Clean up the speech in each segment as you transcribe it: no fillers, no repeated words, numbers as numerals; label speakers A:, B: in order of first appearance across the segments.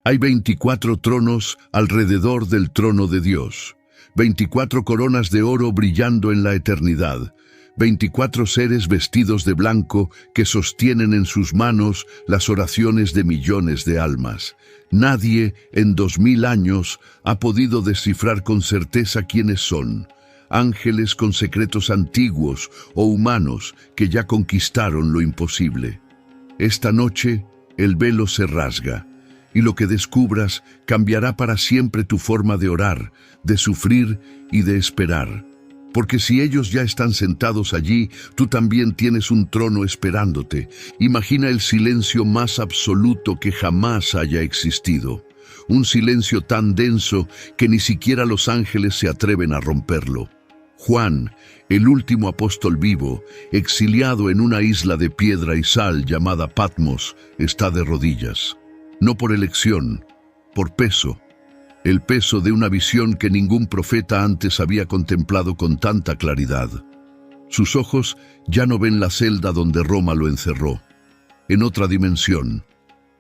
A: Hay 24 tronos alrededor del trono de Dios, 24 coronas de oro brillando en la eternidad, 24 seres vestidos de blanco que sostienen en sus manos las oraciones de millones de almas. Nadie en 2000 años ha podido descifrar con certeza quiénes son. Ángeles con secretos antiguos o humanos que ya conquistaron lo imposible. Esta noche el velo se rasga y lo que descubras cambiará para siempre tu forma de orar, de sufrir y de esperar. Porque si ellos ya están sentados allí, tú también tienes un trono esperándote. Imagina el silencio más absoluto que jamás haya existido. Un silencio tan denso que ni siquiera los ángeles se atreven a romperlo. Juan, el último apóstol vivo, exiliado en una isla de piedra y sal llamada Patmos, está de rodillas. No por elección, por peso. El peso de una visión que ningún profeta antes había contemplado con tanta claridad. Sus ojos ya no ven la celda donde Roma lo encerró. En otra dimensión,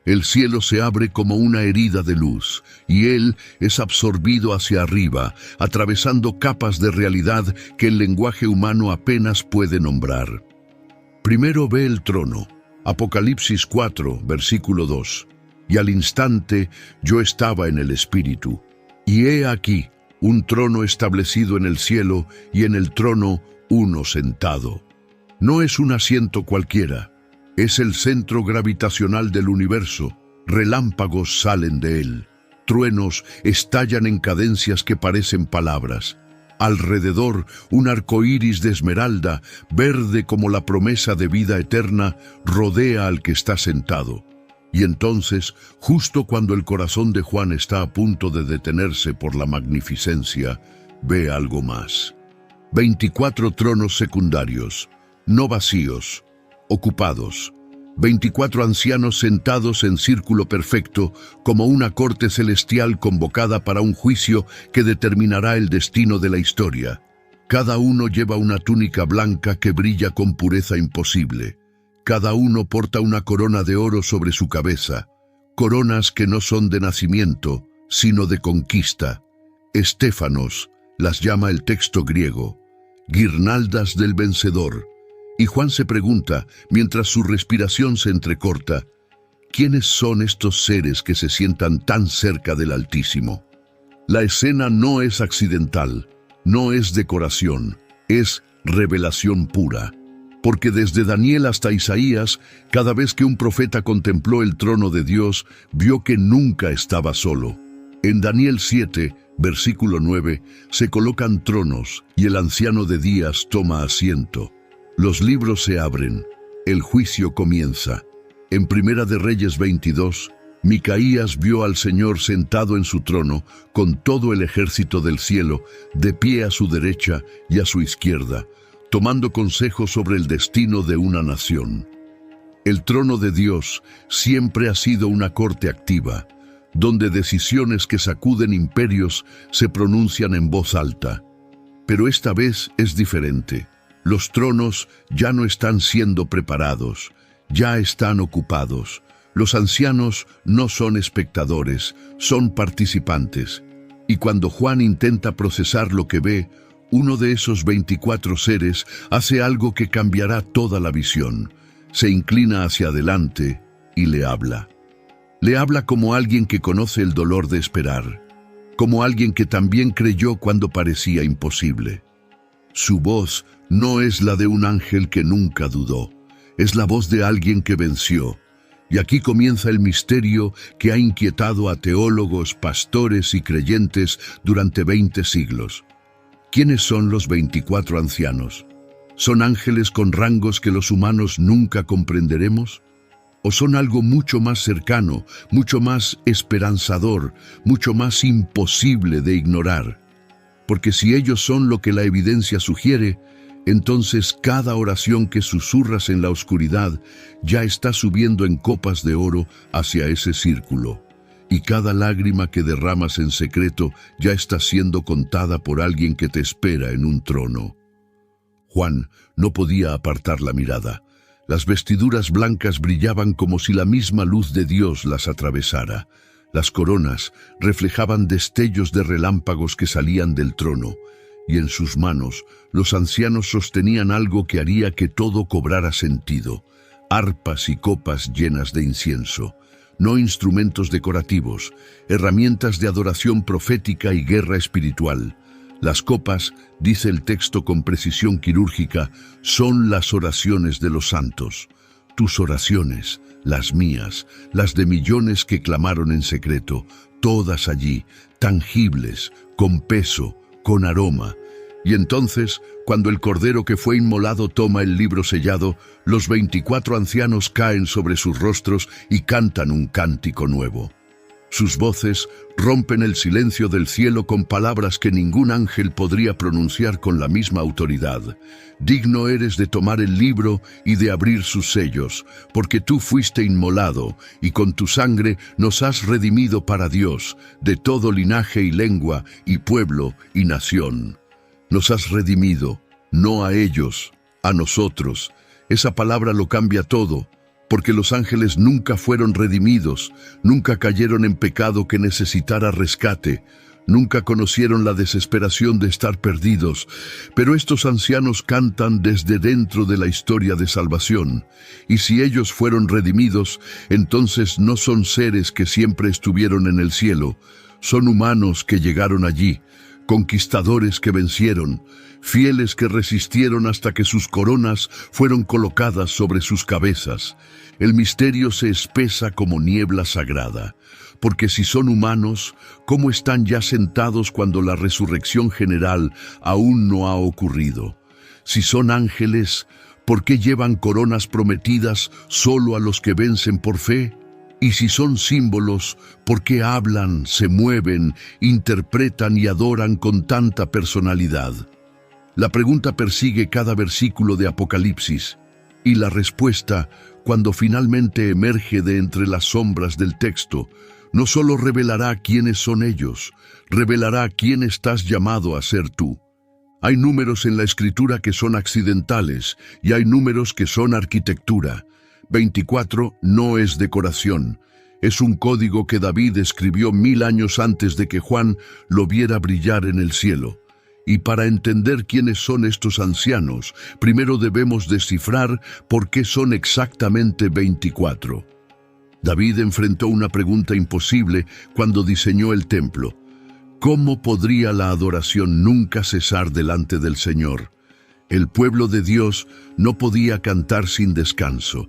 A: el cielo se abre como una herida de luz, y él es absorbido hacia arriba, atravesando capas de realidad que el lenguaje humano apenas puede nombrar. Primero ve el trono, Apocalipsis 4, versículo 2. Y al instante yo estaba en el Espíritu, y he aquí un trono establecido en el cielo, y en el trono uno sentado. No es un asiento cualquiera, es el centro gravitacional del universo. Relámpagos salen de él, truenos estallan en cadencias que parecen palabras. Alrededor, un arco iris de esmeralda, verde como la promesa de vida eterna, rodea al que está sentado. Y entonces, justo cuando el corazón de Juan está a punto de detenerse por la magnificencia, ve algo más. 24 tronos secundarios, no vacíos, ocupados. 24 ancianos sentados en círculo perfecto, como una corte celestial convocada para un juicio que determinará el destino de la historia. Cada uno lleva una túnica blanca que brilla con pureza imposible. Cada uno porta una corona de oro sobre su cabeza, coronas que no son de nacimiento, sino de conquista. Estéfanos las llama el texto griego, guirnaldas del vencedor. Y Juan se pregunta, mientras su respiración se entrecorta, ¿quiénes son estos seres que se sientan tan cerca del Altísimo? La escena no es accidental, no es decoración, es revelación pura. Porque desde Daniel hasta Isaías, cada vez que un profeta contempló el trono de Dios, vio que nunca estaba solo. En Daniel 7, versículo 9, se colocan tronos y el anciano de días toma asiento. Los libros se abren, el juicio comienza. En Primera de Reyes 22, Micaías vio al Señor sentado en su trono, con todo el ejército del cielo, de pie a su derecha y a su izquierda, tomando consejo sobre el destino de una nación. El trono de Dios siempre ha sido una corte activa, donde decisiones que sacuden imperios se pronuncian en voz alta. Pero esta vez es diferente. Los tronos ya no están siendo preparados, ya están ocupados. Los ancianos no son espectadores, son participantes. Y cuando Juan intenta procesar lo que ve, uno de esos 24 seres hace algo que cambiará toda la visión. Se inclina hacia adelante y le habla. Le habla como alguien que conoce el dolor de esperar, como alguien que también creyó cuando parecía imposible. Su voz no es la de un ángel que nunca dudó, es la voz de alguien que venció. Y aquí comienza el misterio que ha inquietado a teólogos, pastores y creyentes durante 20 siglos. ¿Quiénes son los 24 ancianos? ¿Son ángeles con rangos que los humanos nunca comprenderemos? ¿O son algo mucho más cercano, mucho más esperanzador, mucho más imposible de ignorar? Porque si ellos son lo que la evidencia sugiere, entonces cada oración que susurras en la oscuridad ya está subiendo en copas de oro hacia ese círculo. Y cada lágrima que derramas en secreto ya está siendo contada por alguien que te espera en un trono. Juan no podía apartar la mirada. Las vestiduras blancas brillaban como si la misma luz de Dios las atravesara. Las coronas reflejaban destellos de relámpagos que salían del trono, y en sus manos los ancianos sostenían algo que haría que todo cobrara sentido: arpas y copas llenas de incienso, no instrumentos decorativos, herramientas de adoración profética y guerra espiritual. Las copas, dice el texto con precisión quirúrgica, son las oraciones de los santos. Tus oraciones, las mías, las de millones que clamaron en secreto, todas allí, tangibles, con peso, con aroma. Y entonces, cuando el cordero que fue inmolado toma el libro sellado, los 24 ancianos caen sobre sus rostros y cantan un cántico nuevo. Sus voces rompen el silencio del cielo con palabras que ningún ángel podría pronunciar con la misma autoridad. Digno eres de tomar el libro y de abrir sus sellos, porque tú fuiste inmolado, y con tu sangre nos has redimido para Dios, de todo linaje y lengua, y pueblo y nación. Nos has redimido, no a ellos, a nosotros. Esa palabra lo cambia todo, porque los ángeles nunca fueron redimidos, nunca cayeron en pecado que necesitara rescate, nunca conocieron la desesperación de estar perdidos, pero estos ancianos cantan desde dentro de la historia de salvación, y si ellos fueron redimidos, entonces no son seres que siempre estuvieron en el cielo, son humanos que llegaron allí, conquistadores que vencieron, fieles que resistieron hasta que sus coronas fueron colocadas sobre sus cabezas. El misterio se espesa como niebla sagrada, porque si son humanos, ¿cómo están ya sentados cuando la resurrección general aún no ha ocurrido? Si son ángeles, ¿por qué llevan coronas prometidas solo a los que vencen por fe? Y si son símbolos, ¿por qué hablan, se mueven, interpretan y adoran con tanta personalidad? La pregunta persigue cada versículo de Apocalipsis, y la respuesta, cuando finalmente emerge de entre las sombras del texto, no solo revelará quiénes son ellos, revelará quién estás llamado a ser tú. Hay números en la Escritura que son accidentales, y hay números que son arquitectura. 24 no es decoración, es un código que David escribió 1000 años antes de que Juan lo viera brillar en el cielo. Y para entender quiénes son estos ancianos, primero debemos descifrar por qué son exactamente 24. David enfrentó una pregunta imposible cuando diseñó el templo. ¿Cómo podría la adoración nunca cesar delante del Señor? El pueblo de Dios no podía cantar sin descanso.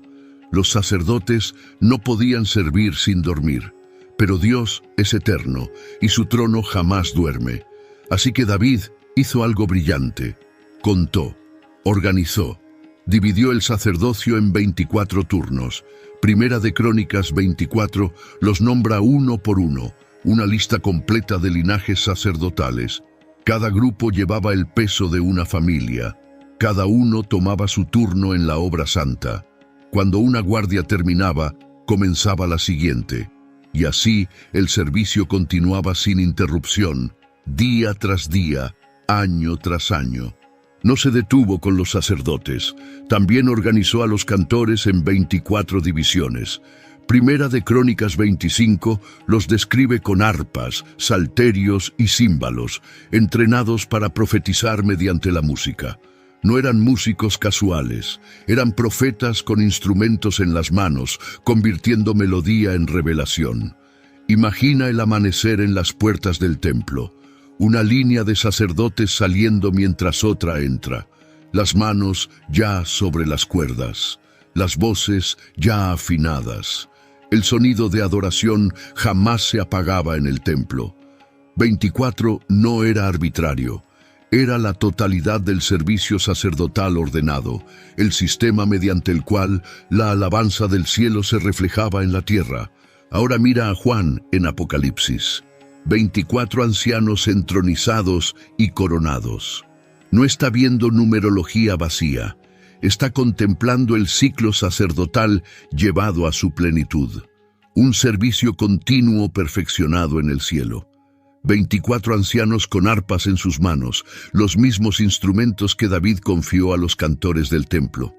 A: Los sacerdotes no podían servir sin dormir, pero Dios es eterno y su trono jamás duerme. Así que David hizo algo brillante. Contó, organizó, dividió el sacerdocio en 24 turnos. Primera de Crónicas 24 los nombra uno por uno, una lista completa de linajes sacerdotales. Cada grupo llevaba el peso de una familia. Cada uno tomaba su turno en la obra santa. Cuando una guardia terminaba, comenzaba la siguiente, y así el servicio continuaba sin interrupción, día tras día, año tras año. No se detuvo con los sacerdotes, también organizó a los cantores en 24 divisiones. Primera de Crónicas 25 los describe con arpas, salterios y címbalos, entrenados para profetizar mediante la música. No eran músicos casuales, eran profetas con instrumentos en las manos, convirtiendo melodía en revelación. Imagina el amanecer en las puertas del templo, una línea de sacerdotes saliendo mientras otra entra, las manos ya sobre las cuerdas, las voces ya afinadas. El sonido de adoración jamás se apagaba en el templo. 24 no era arbitrario. Era la totalidad del servicio sacerdotal ordenado, el sistema mediante el cual la alabanza del cielo se reflejaba en la tierra. Ahora mira a Juan en Apocalipsis. 24 ancianos entronizados y coronados. No está viendo numerología vacía, está contemplando el ciclo sacerdotal llevado a su plenitud. Un servicio continuo perfeccionado en el cielo. 24 ancianos con arpas en sus manos, los mismos instrumentos que David confió a los cantores del templo.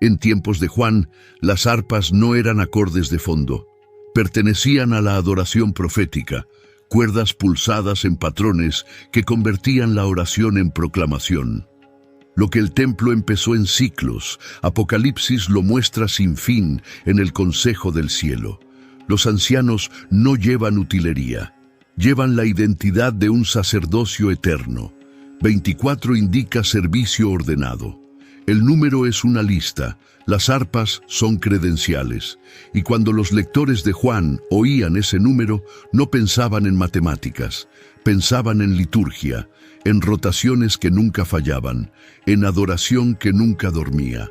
A: En tiempos de Juan, las arpas no eran acordes de fondo. Pertenecían a la adoración profética, cuerdas pulsadas en patrones que convertían la oración en proclamación. Lo que el templo empezó en ciclos, Apocalipsis lo muestra sin fin en el consejo del cielo. Los ancianos no llevan utilería, llevan la identidad de un sacerdocio eterno. 24 indica servicio ordenado. El número es una lista, las arpas son credenciales, y cuando los lectores de Juan oían ese número, no pensaban en matemáticas, pensaban en liturgia, en rotaciones que nunca fallaban, en adoración que nunca dormía.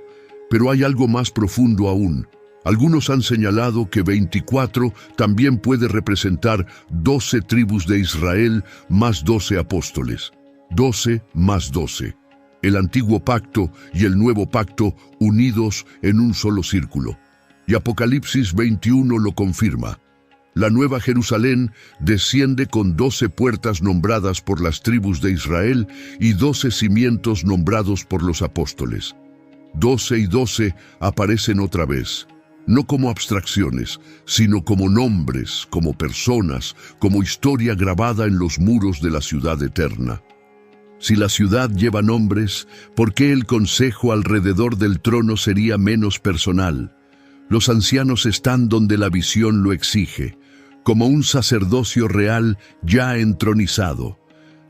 A: Pero hay algo más profundo aún. Algunos han señalado que 24 también puede representar 12 tribus de Israel más 12 apóstoles. 12 más 12. El antiguo pacto y el nuevo pacto unidos en un solo círculo. Y Apocalipsis 21 lo confirma. La Nueva Jerusalén desciende con 12 puertas nombradas por las tribus de Israel y 12 cimientos nombrados por los apóstoles. 12 y 12 aparecen otra vez, no como abstracciones, sino como nombres, como personas, como historia grabada en los muros de la ciudad eterna. Si la ciudad lleva nombres, ¿por qué el consejo alrededor del trono sería menos personal? Los ancianos están donde la visión lo exige, como un sacerdocio real ya entronizado,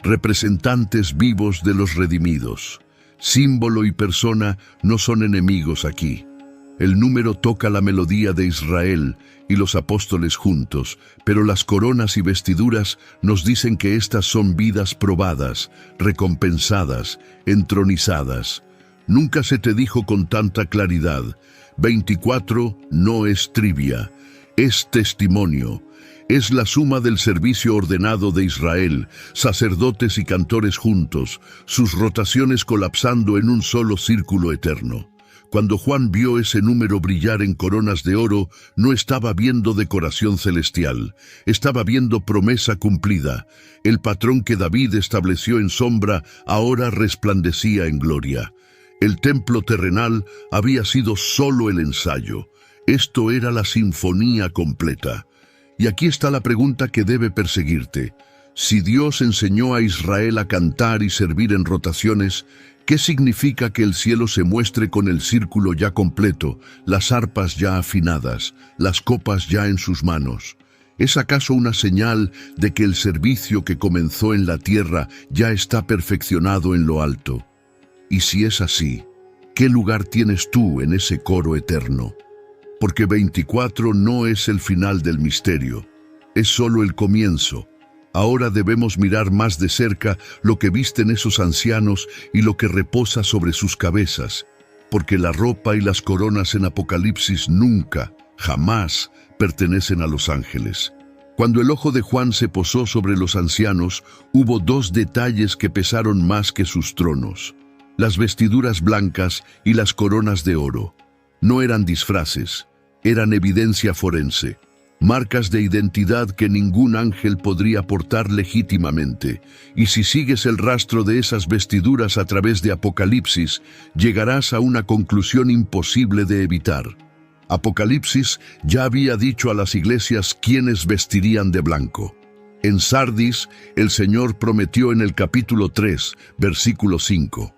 A: representantes vivos de los redimidos. Símbolo y persona no son enemigos aquí. El número toca la melodía de Israel y los apóstoles juntos, pero las coronas y vestiduras nos dicen que estas son vidas probadas, recompensadas, entronizadas. Nunca se te dijo con tanta claridad. 24 no es trivia, es testimonio. Es la suma del servicio ordenado de Israel, sacerdotes y cantores juntos, sus rotaciones colapsando en un solo círculo eterno. Cuando Juan vio ese número brillar en coronas de oro, no estaba viendo decoración celestial, estaba viendo promesa cumplida. El patrón que David estableció en sombra ahora resplandecía en gloria. El templo terrenal había sido solo el ensayo. Esto era la sinfonía completa. Y aquí está la pregunta que debe perseguirte. Si Dios enseñó a Israel a cantar y servir en rotaciones, ¿qué significa que el cielo se muestre con el círculo ya completo, las arpas ya afinadas, las copas ya en sus manos? ¿Es acaso una señal de que el servicio que comenzó en la tierra ya está perfeccionado en lo alto? Y si es así, ¿qué lugar tienes tú en ese coro eterno? Porque 24 no es el final del misterio, es solo el comienzo. Ahora debemos mirar más de cerca lo que visten esos ancianos y lo que reposa sobre sus cabezas, porque la ropa y las coronas en Apocalipsis nunca, jamás pertenecen a los ángeles. Cuando el ojo de Juan se posó sobre los ancianos, hubo dos detalles que pesaron más que sus tronos: las vestiduras blancas y las coronas de oro. No eran disfraces, eran evidencia forense. Marcas de identidad que ningún ángel podría portar legítimamente. Y si sigues el rastro de esas vestiduras a través de Apocalipsis, llegarás a una conclusión imposible de evitar. Apocalipsis ya había dicho a las iglesias quiénes vestirían de blanco. En Sardis, el Señor prometió en el capítulo 3, versículo 5,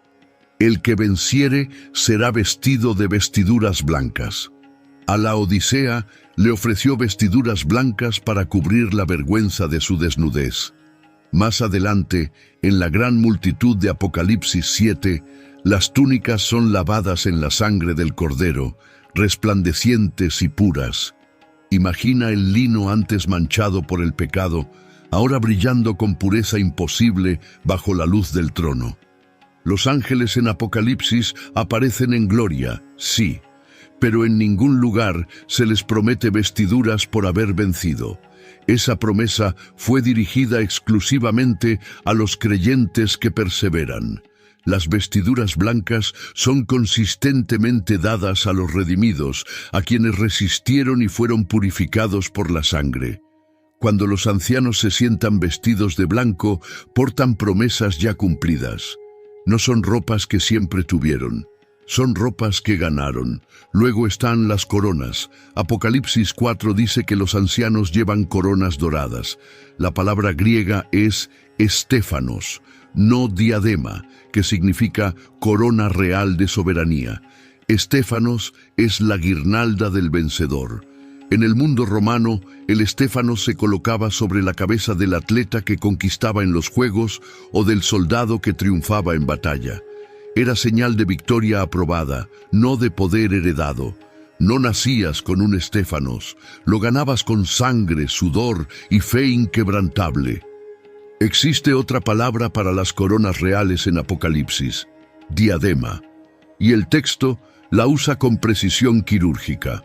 A: «El que venciere será vestido de vestiduras blancas». A la Odisea le ofreció vestiduras blancas para cubrir la vergüenza de su desnudez. Más adelante, en la gran multitud de Apocalipsis 7, las túnicas son lavadas en la sangre del Cordero, resplandecientes y puras. Imagina el lino antes manchado por el pecado, ahora brillando con pureza imposible bajo la luz del trono. Los ángeles en Apocalipsis aparecen en gloria, sí, pero en ningún lugar se les promete vestiduras por haber vencido. Esa promesa fue dirigida exclusivamente a los creyentes que perseveran. Las vestiduras blancas son consistentemente dadas a los redimidos, a quienes resistieron y fueron purificados por la sangre. Cuando los ancianos se sientan vestidos de blanco, portan promesas ya cumplidas. No son ropas que siempre tuvieron. son ropas que ganaron. Luego están las coronas. Apocalipsis 4 dice que los ancianos llevan coronas doradas. La palabra griega es estéfanos, no diadema, que significa corona real de soberanía. Estéfanos es la guirnalda del vencedor. En el mundo romano, el estéfanos se colocaba sobre la cabeza del atleta que conquistaba en los juegos o del soldado que triunfaba en batalla. Era señal de victoria aprobada, no de poder heredado. No nacías con un estéfanos, lo ganabas con sangre, sudor y fe inquebrantable. Existe otra palabra para las coronas reales en Apocalipsis: diadema. Y el texto la usa con precisión quirúrgica.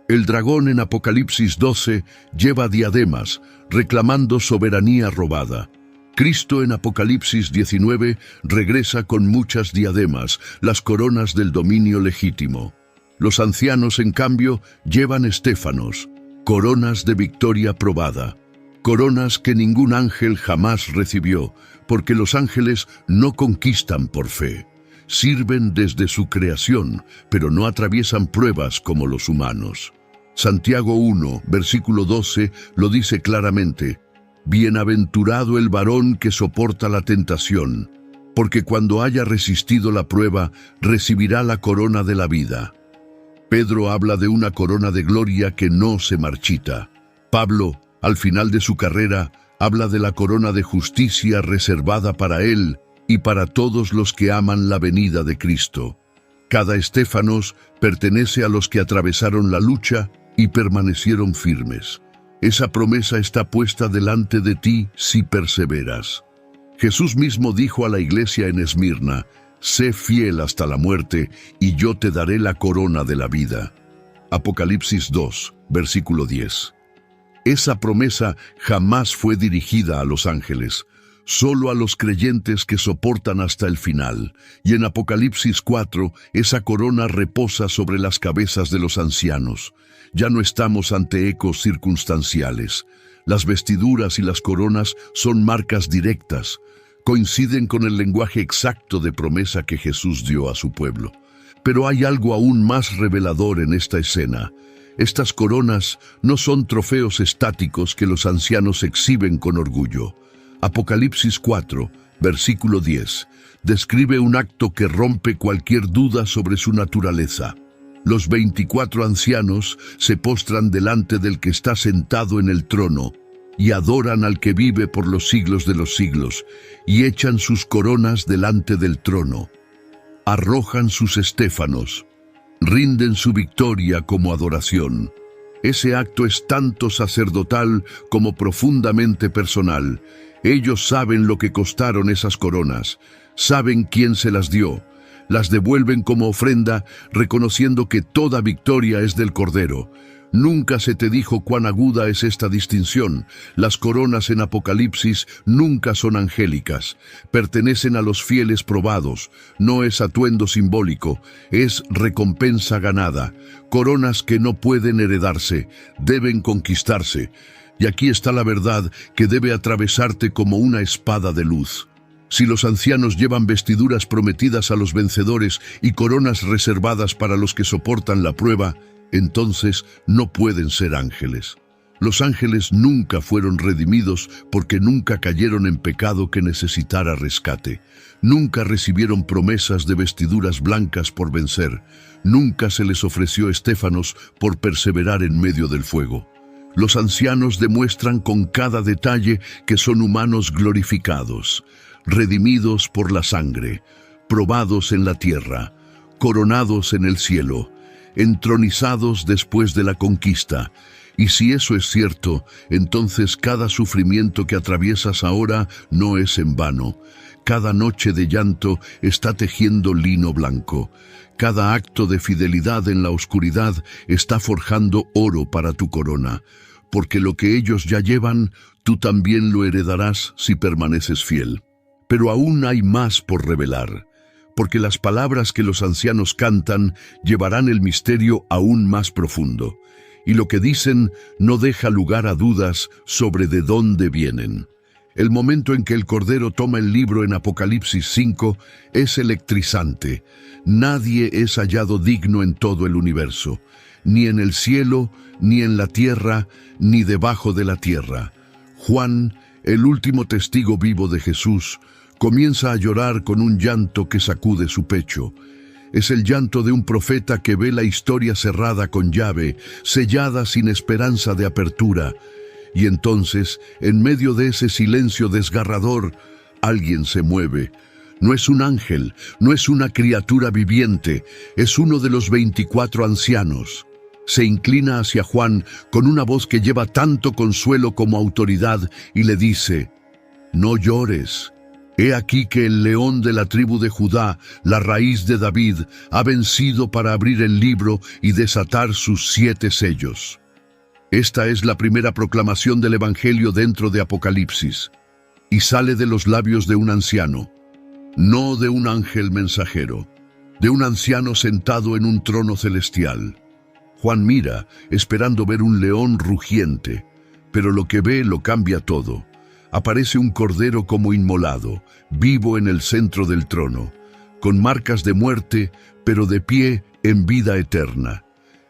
A: El dragón en Apocalipsis 12 lleva diademas, reclamando soberanía robada. Cristo en Apocalipsis 19 regresa con muchas diademas, las coronas del dominio legítimo. Los ancianos, en cambio, llevan estéfanos, coronas de victoria probada. Coronas que ningún ángel jamás recibió, porque los ángeles no conquistan por fe. Sirven desde su creación, pero no atraviesan pruebas como los humanos. Santiago 1, versículo 12, lo dice claramente: bienaventurado el varón que soporta la tentación, porque cuando haya resistido la prueba, recibirá la corona de la vida. Pedro habla de una corona de gloria que no se marchita. Pablo, al final de su carrera, habla de la corona de justicia reservada para él y para todos los que aman la venida de Cristo. Cada estéfanos pertenece a los que atravesaron la lucha y permanecieron firmes. Esa promesa está puesta delante de ti si perseveras. Jesús mismo dijo a la iglesia en Esmirna: sé fiel hasta la muerte, y yo te daré la corona de la vida. Apocalipsis 2, versículo 10. Esa promesa jamás fue dirigida a los ángeles, solo a los creyentes que soportan hasta el final. Y en Apocalipsis 4, esa corona reposa sobre las cabezas de los ancianos. Ya no estamos ante ecos circunstanciales. Las vestiduras y las coronas son marcas directas. Coinciden con el lenguaje exacto de promesa que Jesús dio a su pueblo. Pero hay algo aún más revelador en esta escena. Estas coronas no son trofeos estáticos que los ancianos exhiben con orgullo. Apocalipsis 4, versículo 10, describe un acto que rompe cualquier duda sobre su naturaleza. Los 24 ancianos se postran delante del que está sentado en el trono y adoran al que vive por los siglos de los siglos, y echan sus coronas delante del trono. Arrojan sus estéfanos, rinden su victoria como adoración. Ese acto es tanto sacerdotal como profundamente personal. Ellos saben lo que costaron esas coronas, saben quién se las dio. Las devuelven como ofrenda, reconociendo que toda victoria es del Cordero. Nunca se te dijo cuán aguda es esta distinción. Las coronas en Apocalipsis nunca son angélicas. Pertenecen a los fieles probados. No es atuendo simbólico, es recompensa ganada. Coronas que no pueden heredarse, deben conquistarse. Y aquí está la verdad que debe atravesarte como una espada de luz. Si los ancianos llevan vestiduras prometidas a los vencedores y coronas reservadas para los que soportan la prueba, entonces no pueden ser ángeles. Los ángeles nunca fueron redimidos porque nunca cayeron en pecado que necesitara rescate. Nunca recibieron promesas de vestiduras blancas por vencer. Nunca se les ofreció estéfanos por perseverar en medio del fuego. Los ancianos demuestran con cada detalle que son humanos glorificados, redimidos por la sangre, probados en la tierra, coronados en el cielo, entronizados después de la conquista. Y si eso es cierto, entonces cada sufrimiento que atraviesas ahora no es en vano. Cada noche de llanto está tejiendo lino blanco. Cada acto de fidelidad en la oscuridad está forjando oro para tu corona. Porque lo que ellos ya llevan, tú también lo heredarás si permaneces fiel. Pero aún hay más por revelar, porque las palabras que los ancianos cantan llevarán el misterio aún más profundo, y lo que dicen no deja lugar a dudas sobre de dónde vienen. El momento en que el Cordero toma el libro en Apocalipsis 5 es electrizante. Nadie es hallado digno en todo el universo, ni en el cielo, ni en la tierra, ni debajo de la tierra. Juan, el último testigo vivo de Jesús, comienza a llorar con un llanto que sacude su pecho. Es el llanto de un profeta que ve la historia cerrada con llave, sellada sin esperanza de apertura. Y entonces, en medio de ese silencio desgarrador, alguien se mueve. No es un ángel, no es una criatura viviente, es uno de los 24 ancianos. Se inclina hacia Juan con una voz que lleva tanto consuelo como autoridad y le dice: «No llores. He aquí que el león de la tribu de Judá, la raíz de David, ha vencido para abrir el libro y desatar sus 7 sellos». Esta es la primera proclamación del Evangelio dentro de Apocalipsis, y sale de los labios de un anciano, no de un ángel mensajero, de un anciano sentado en un trono celestial. Juan mira, esperando ver un león rugiente, pero lo que ve lo cambia todo. Aparece un cordero como inmolado, vivo en el centro del trono, con marcas de muerte, pero de pie en vida eterna.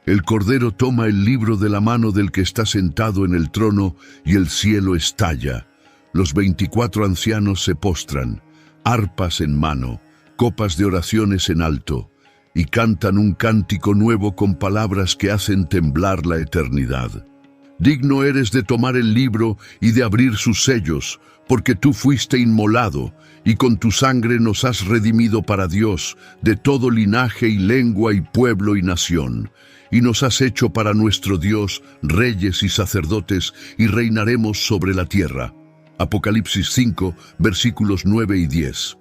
A: El Cordero toma el libro de la mano del que está sentado en el trono y el cielo estalla. Los 24 ancianos se postran, arpas en mano, copas de oraciones en alto, y cantan un cántico nuevo con palabras que hacen temblar la eternidad. Digno eres de tomar el libro y de abrir sus sellos, porque tú fuiste inmolado, y con tu sangre nos has redimido para Dios, de todo linaje y lengua y pueblo y nación. Y nos has hecho para nuestro Dios reyes y sacerdotes, y reinaremos sobre la tierra. Apocalipsis 5, versículos 9 y 10.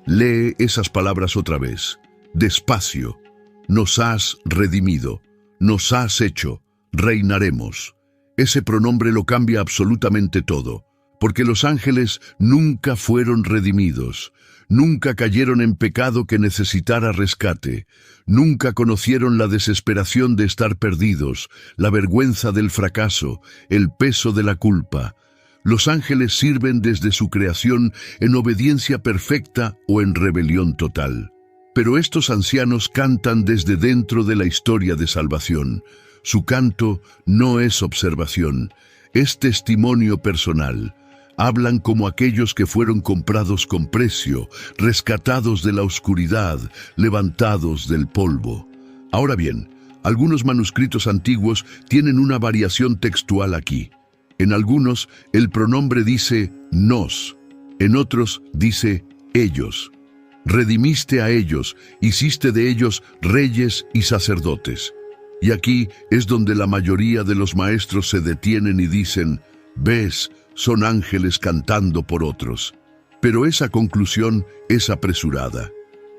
A: Lee esas palabras otra vez. Despacio. Nos has redimido, nos has hecho, reinaremos. Ese pronombre lo cambia absolutamente todo, porque los ángeles nunca fueron redimidos, nunca cayeron en pecado que necesitara rescate, nunca conocieron la desesperación de estar perdidos, la vergüenza del fracaso, el peso de la culpa. Los ángeles sirven desde su creación en obediencia perfecta o en rebelión total. Pero estos ancianos cantan desde dentro de la historia de salvación. Su canto no es observación, es testimonio personal. Hablan como aquellos que fueron comprados con precio, rescatados de la oscuridad, levantados del polvo. Ahora bien, algunos manuscritos antiguos tienen una variación textual aquí. En algunos, el pronombre dice nos, en otros dice ellos. Redimiste a ellos, hiciste de ellos reyes y sacerdotes. Y aquí es donde la mayoría de los maestros se detienen y dicen: «¿Ves? Son ángeles cantando por otros». Pero esa conclusión es apresurada,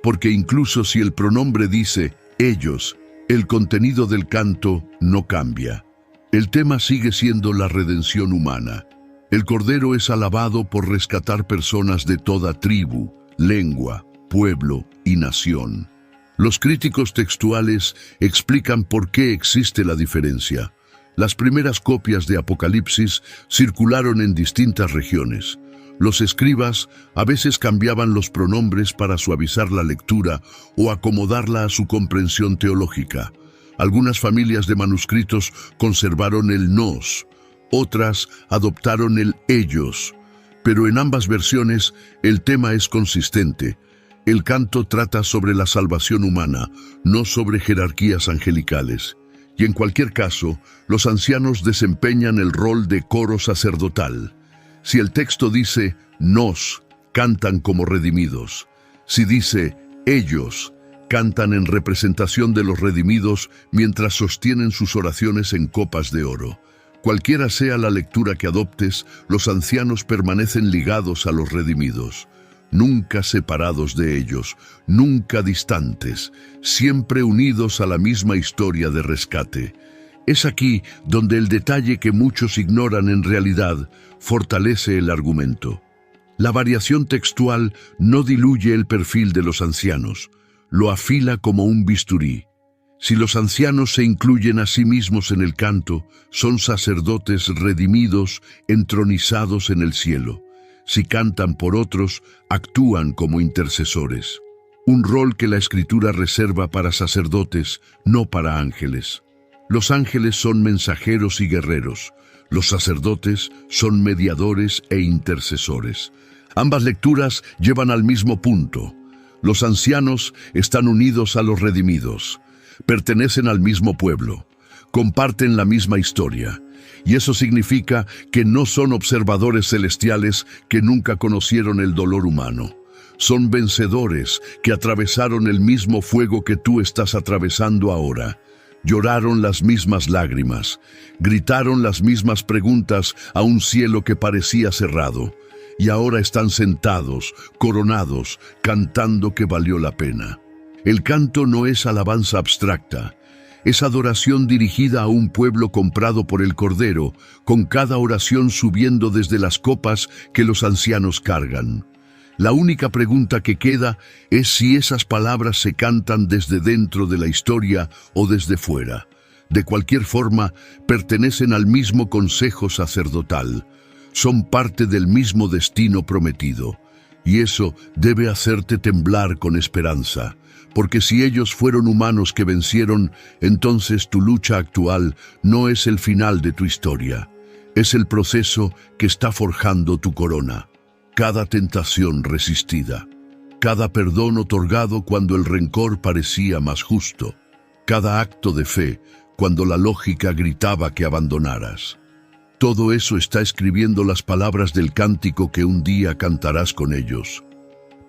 A: porque incluso si el pronombre dice ellos, el contenido del canto no cambia. El tema sigue siendo la redención humana. El Cordero es alabado por rescatar personas de toda tribu, lengua, pueblo y nación. Los críticos textuales explican por qué existe la diferencia. Las primeras copias de Apocalipsis circularon en distintas regiones. Los escribas a veces cambiaban los pronombres para suavizar la lectura o acomodarla a su comprensión teológica. Algunas familias de manuscritos conservaron el nos, otras adoptaron el ellos, pero en ambas versiones el tema es consistente. El canto trata sobre la salvación humana, no sobre jerarquías angelicales. Y en cualquier caso, los ancianos desempeñan el rol de coro sacerdotal. Si el texto dice nos, cantan como redimidos. Si dice ellos, cantan en representación de los redimidos mientras sostienen sus oraciones en copas de oro. Cualquiera sea la lectura que adoptes, los ancianos permanecen ligados a los redimidos. Nunca separados de ellos, nunca distantes, siempre unidos a la misma historia de rescate. Es aquí donde el detalle que muchos ignoran en realidad fortalece el argumento. La variación textual no diluye el perfil de los ancianos, lo afila como un bisturí. Si los ancianos se incluyen a sí mismos en el canto, son sacerdotes redimidos, entronizados en el cielo. si cantan por otros, actúan como intercesores. Un rol que la Escritura reserva para sacerdotes, no para ángeles. Los ángeles son mensajeros y guerreros. Los sacerdotes son mediadores e intercesores. Ambas lecturas llevan al mismo punto. Los ancianos están unidos a los redimidos. Pertenecen al mismo pueblo. Comparten la misma historia. Y eso significa que no son observadores celestiales que nunca conocieron el dolor humano. Son vencedores que atravesaron el mismo fuego que tú estás atravesando ahora. Lloraron las mismas lágrimas, gritaron las mismas preguntas a un cielo que parecía cerrado, y ahora están sentados, coronados, cantando que valió la pena. El canto no es alabanza abstracta, es adoración dirigida a un pueblo comprado por el Cordero, con cada oración subiendo desde las copas que los ancianos cargan. La única pregunta que queda es si esas palabras se cantan desde dentro de la historia o desde fuera. De cualquier forma, pertenecen al mismo consejo sacerdotal. Son parte del mismo destino prometido. Y eso debe hacerte temblar con esperanza. Porque si ellos fueron humanos que vencieron, entonces tu lucha actual no es el final de tu historia. Es el proceso que está forjando tu corona. Cada tentación resistida, cada perdón otorgado cuando el rencor parecía más justo, cada acto de fe cuando la lógica gritaba que abandonaras. Todo eso está escribiendo las palabras del cántico que un día cantarás con ellos.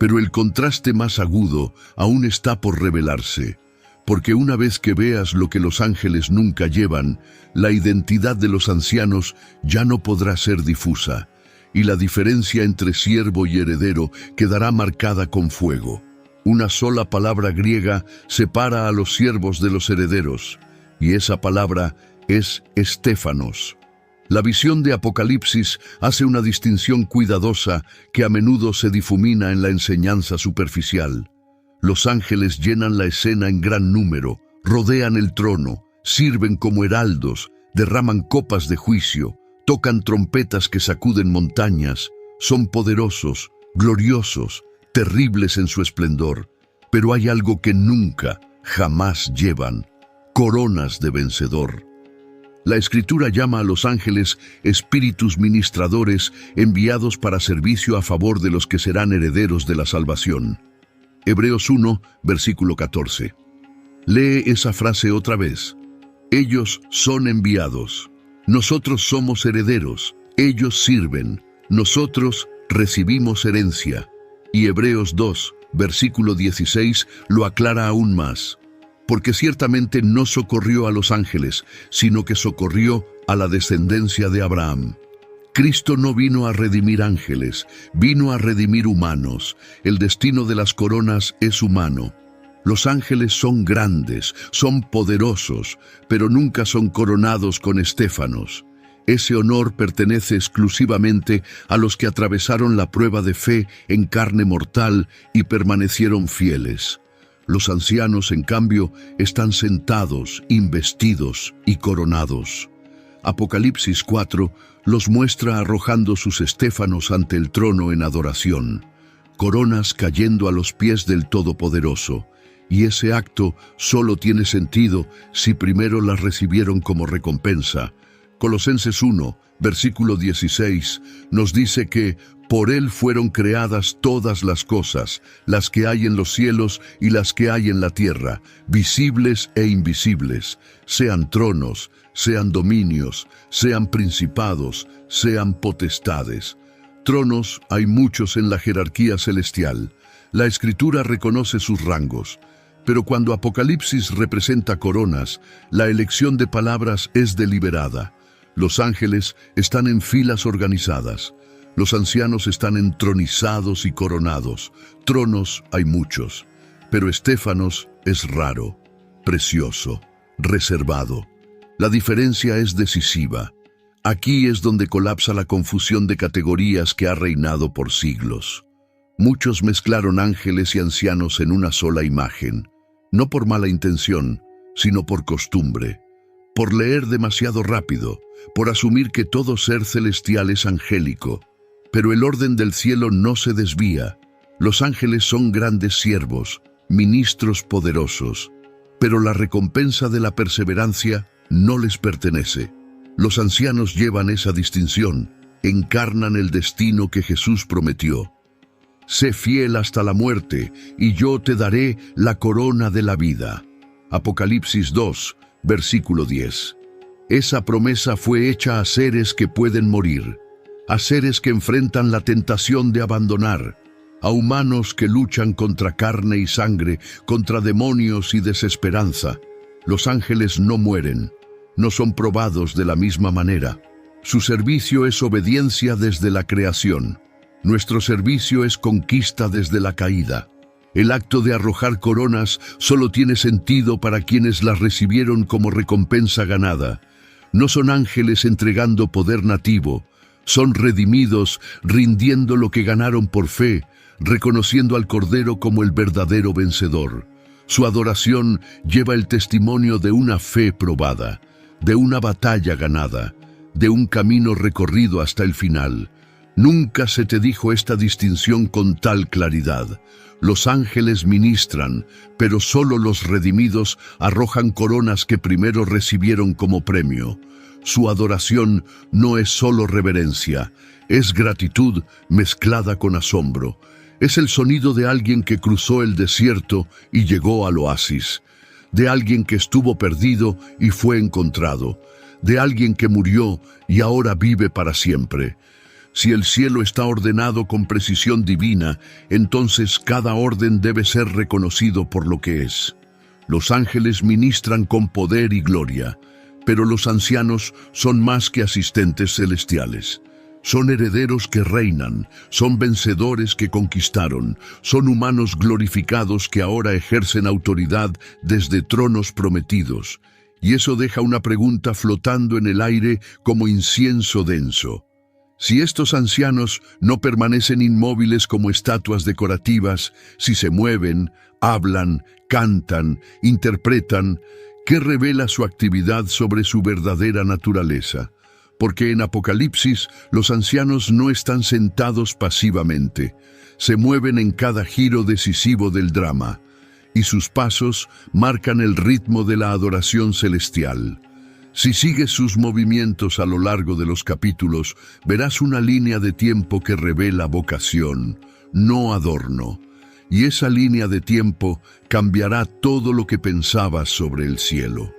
A: Pero el contraste más agudo aún está por revelarse, porque una vez que veas lo que los ángeles nunca llevan, la identidad de los ancianos ya no podrá ser difusa. Y la diferencia entre siervo y heredero quedará marcada con fuego. Una sola palabra griega separa a los siervos de los herederos, y esa palabra es estéfanos. La visión de Apocalipsis hace una distinción cuidadosa que a menudo se difumina en la enseñanza superficial. Los ángeles llenan la escena en gran número, rodean el trono, sirven como heraldos, derraman copas de juicio, tocan trompetas que sacuden montañas, son poderosos, gloriosos, terribles en su esplendor, pero hay algo que nunca, jamás llevan: coronas de vencedor. La Escritura llama a los ángeles espíritus ministradores enviados para servicio a favor de los que serán herederos de la salvación. Hebreos 1, versículo 14. Lee esa frase otra vez. Ellos son enviados. Nosotros somos herederos, ellos sirven, nosotros recibimos herencia. Y Hebreos 2, versículo 16, lo aclara aún más. Porque ciertamente no socorrió a los ángeles, sino que socorrió a la descendencia de Abraham. Cristo no vino a redimir ángeles, vino a redimir humanos. El destino de las coronas es humano. Los ángeles son grandes, son poderosos, pero nunca son coronados con estéfanos. Ese honor pertenece exclusivamente a los que atravesaron la prueba de fe en carne mortal y permanecieron fieles. Los ancianos, en cambio, están sentados, investidos y coronados. Apocalipsis 4 los muestra arrojando sus estéfanos ante el trono en adoración, coronas cayendo a los pies del Todopoderoso. Y ese acto solo tiene sentido si primero las recibieron como recompensa. Colosenses 1, versículo 16, nos dice que por Él fueron creadas todas las cosas, las que hay en los cielos y las que hay en la tierra, visibles e invisibles, sean tronos, sean dominios, sean principados, sean potestades. Tronos hay muchos en la jerarquía celestial. La Escritura reconoce sus rangos. Pero cuando Apocalipsis representa coronas, la elección de palabras es deliberada. Los ángeles están en filas organizadas. Los ancianos están entronizados y coronados. Tronos hay muchos, pero estéfanos es raro, precioso, reservado. La diferencia es decisiva. Aquí es donde colapsa la confusión de categorías que ha reinado por siglos. Muchos mezclaron ángeles y ancianos en una sola imagen. No por mala intención, sino por costumbre, por leer demasiado rápido, por asumir que todo ser celestial es angélico. Pero el orden del cielo no se desvía. Los ángeles son grandes siervos, ministros poderosos, pero la recompensa de la perseverancia no les pertenece. Los ancianos llevan esa distinción, encarnan el destino que Jesús prometió. Sé fiel hasta la muerte, y yo te daré la corona de la vida. Apocalipsis 2, versículo 10. Esa promesa fue hecha a seres que pueden morir, a seres que enfrentan la tentación de abandonar, a humanos que luchan contra carne y sangre, contra demonios y desesperanza. Los ángeles no mueren, no son probados de la misma manera. Su servicio es obediencia desde la creación. Nuestro servicio es conquista desde la caída. El acto de arrojar coronas solo tiene sentido para quienes las recibieron como recompensa ganada. No son ángeles entregando poder nativo, son redimidos rindiendo lo que ganaron por fe, reconociendo al Cordero como el verdadero vencedor. Su adoración lleva el testimonio de una fe probada, de una batalla ganada, de un camino recorrido hasta el final. Nunca se te dijo esta distinción con tal claridad. Los ángeles ministran, pero solo los redimidos arrojan coronas que primero recibieron como premio. Su adoración no es solo reverencia, es gratitud mezclada con asombro. Es el sonido de alguien que cruzó el desierto y llegó al oasis, de alguien que estuvo perdido y fue encontrado, de alguien que murió y ahora vive para siempre. Si el cielo está ordenado con precisión divina, entonces cada orden debe ser reconocido por lo que es. Los ángeles ministran con poder y gloria, pero los ancianos son más que asistentes celestiales. Son herederos que reinan, son vencedores que conquistaron, son humanos glorificados que ahora ejercen autoridad desde tronos prometidos. Y eso deja una pregunta flotando en el aire como incienso denso. Si estos ancianos no permanecen inmóviles como estatuas decorativas, si se mueven, hablan, cantan, interpretan, ¿qué revela su actividad sobre su verdadera naturaleza? Porque en Apocalipsis los ancianos no están sentados pasivamente, se mueven en cada giro decisivo del drama, y sus pasos marcan el ritmo de la adoración celestial. Si sigues sus movimientos a lo largo de los capítulos, verás una línea de tiempo que revela vocación, no adorno. Y esa línea de tiempo cambiará todo lo que pensabas sobre el cielo.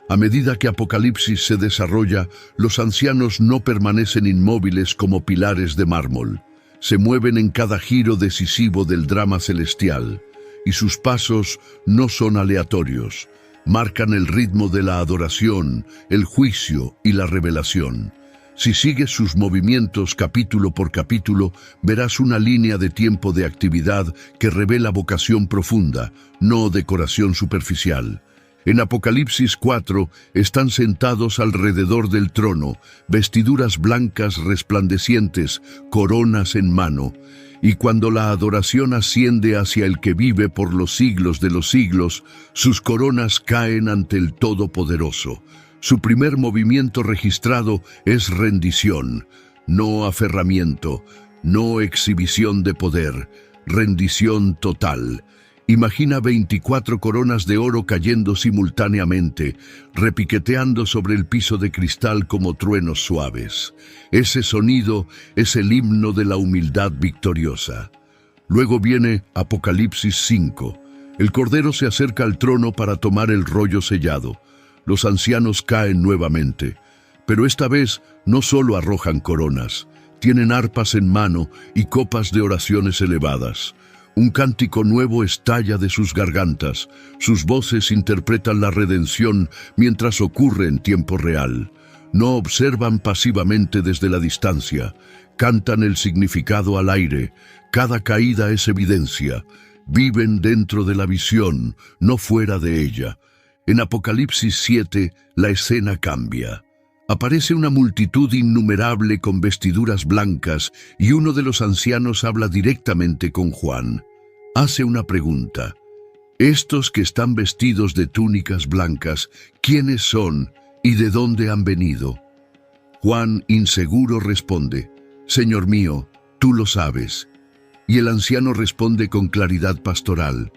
A: A medida que Apocalipsis se desarrolla, los ancianos no permanecen inmóviles como pilares de mármol. Se mueven en cada giro decisivo del drama celestial, y sus pasos no son aleatorios. Marcan el ritmo de la adoración, el juicio y la revelación. Si sigues sus movimientos capítulo por capítulo, verás una línea de tiempo de actividad que revela vocación profunda, no decoración superficial. En Apocalipsis 4 están sentados alrededor del trono, vestiduras blancas resplandecientes, coronas en mano. Y cuando la adoración asciende hacia el que vive por los siglos de los siglos, sus coronas caen ante el Todopoderoso. Su primer movimiento registrado es rendición, no aferramiento, no exhibición de poder, rendición total. Imagina 24 coronas de oro cayendo simultáneamente, repiqueteando sobre el piso de cristal como truenos suaves. Ese sonido es el himno de la humildad victoriosa. Luego viene Apocalipsis 5. El Cordero se acerca al trono para tomar el rollo sellado. Los ancianos caen nuevamente, pero esta vez no solo arrojan coronas, tienen arpas en mano y copas de oraciones elevadas. Un cántico nuevo estalla de sus gargantas, sus voces interpretan la redención mientras ocurre en tiempo real. No observan pasivamente desde la distancia, cantan el significado al aire, cada caída es evidencia, viven dentro de la visión, no fuera de ella. En Apocalipsis 7, la escena cambia. Aparece una multitud innumerable con vestiduras blancas y uno de los ancianos habla directamente con Juan. Hace una pregunta. Estos que están vestidos de túnicas blancas, ¿quiénes son y de dónde han venido? Juan, inseguro, responde, Señor mío, tú lo sabes. Y el anciano responde con claridad pastoral: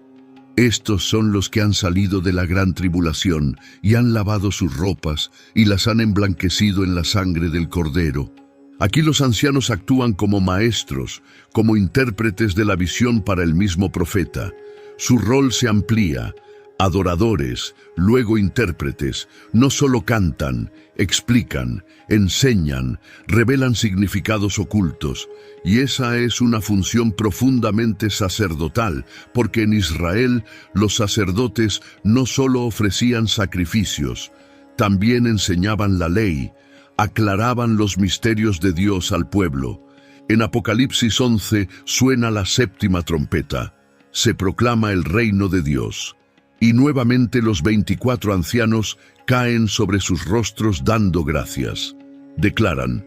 A: estos son los que han salido de la gran tribulación y han lavado sus ropas y las han emblanquecido en la sangre del Cordero. Aquí los ancianos actúan como maestros, como intérpretes de la visión para el mismo profeta. Su rol se amplía. Adoradores, luego intérpretes, no solo cantan, explican, enseñan, revelan significados ocultos. Y esa es una función profundamente sacerdotal, porque en Israel los sacerdotes no solo ofrecían sacrificios, también enseñaban la ley, aclaraban los misterios de Dios al pueblo. En Apocalipsis 11 suena la séptima trompeta. Se proclama el reino de Dios. Y nuevamente los 24 ancianos caen sobre sus rostros dando gracias. Declaran: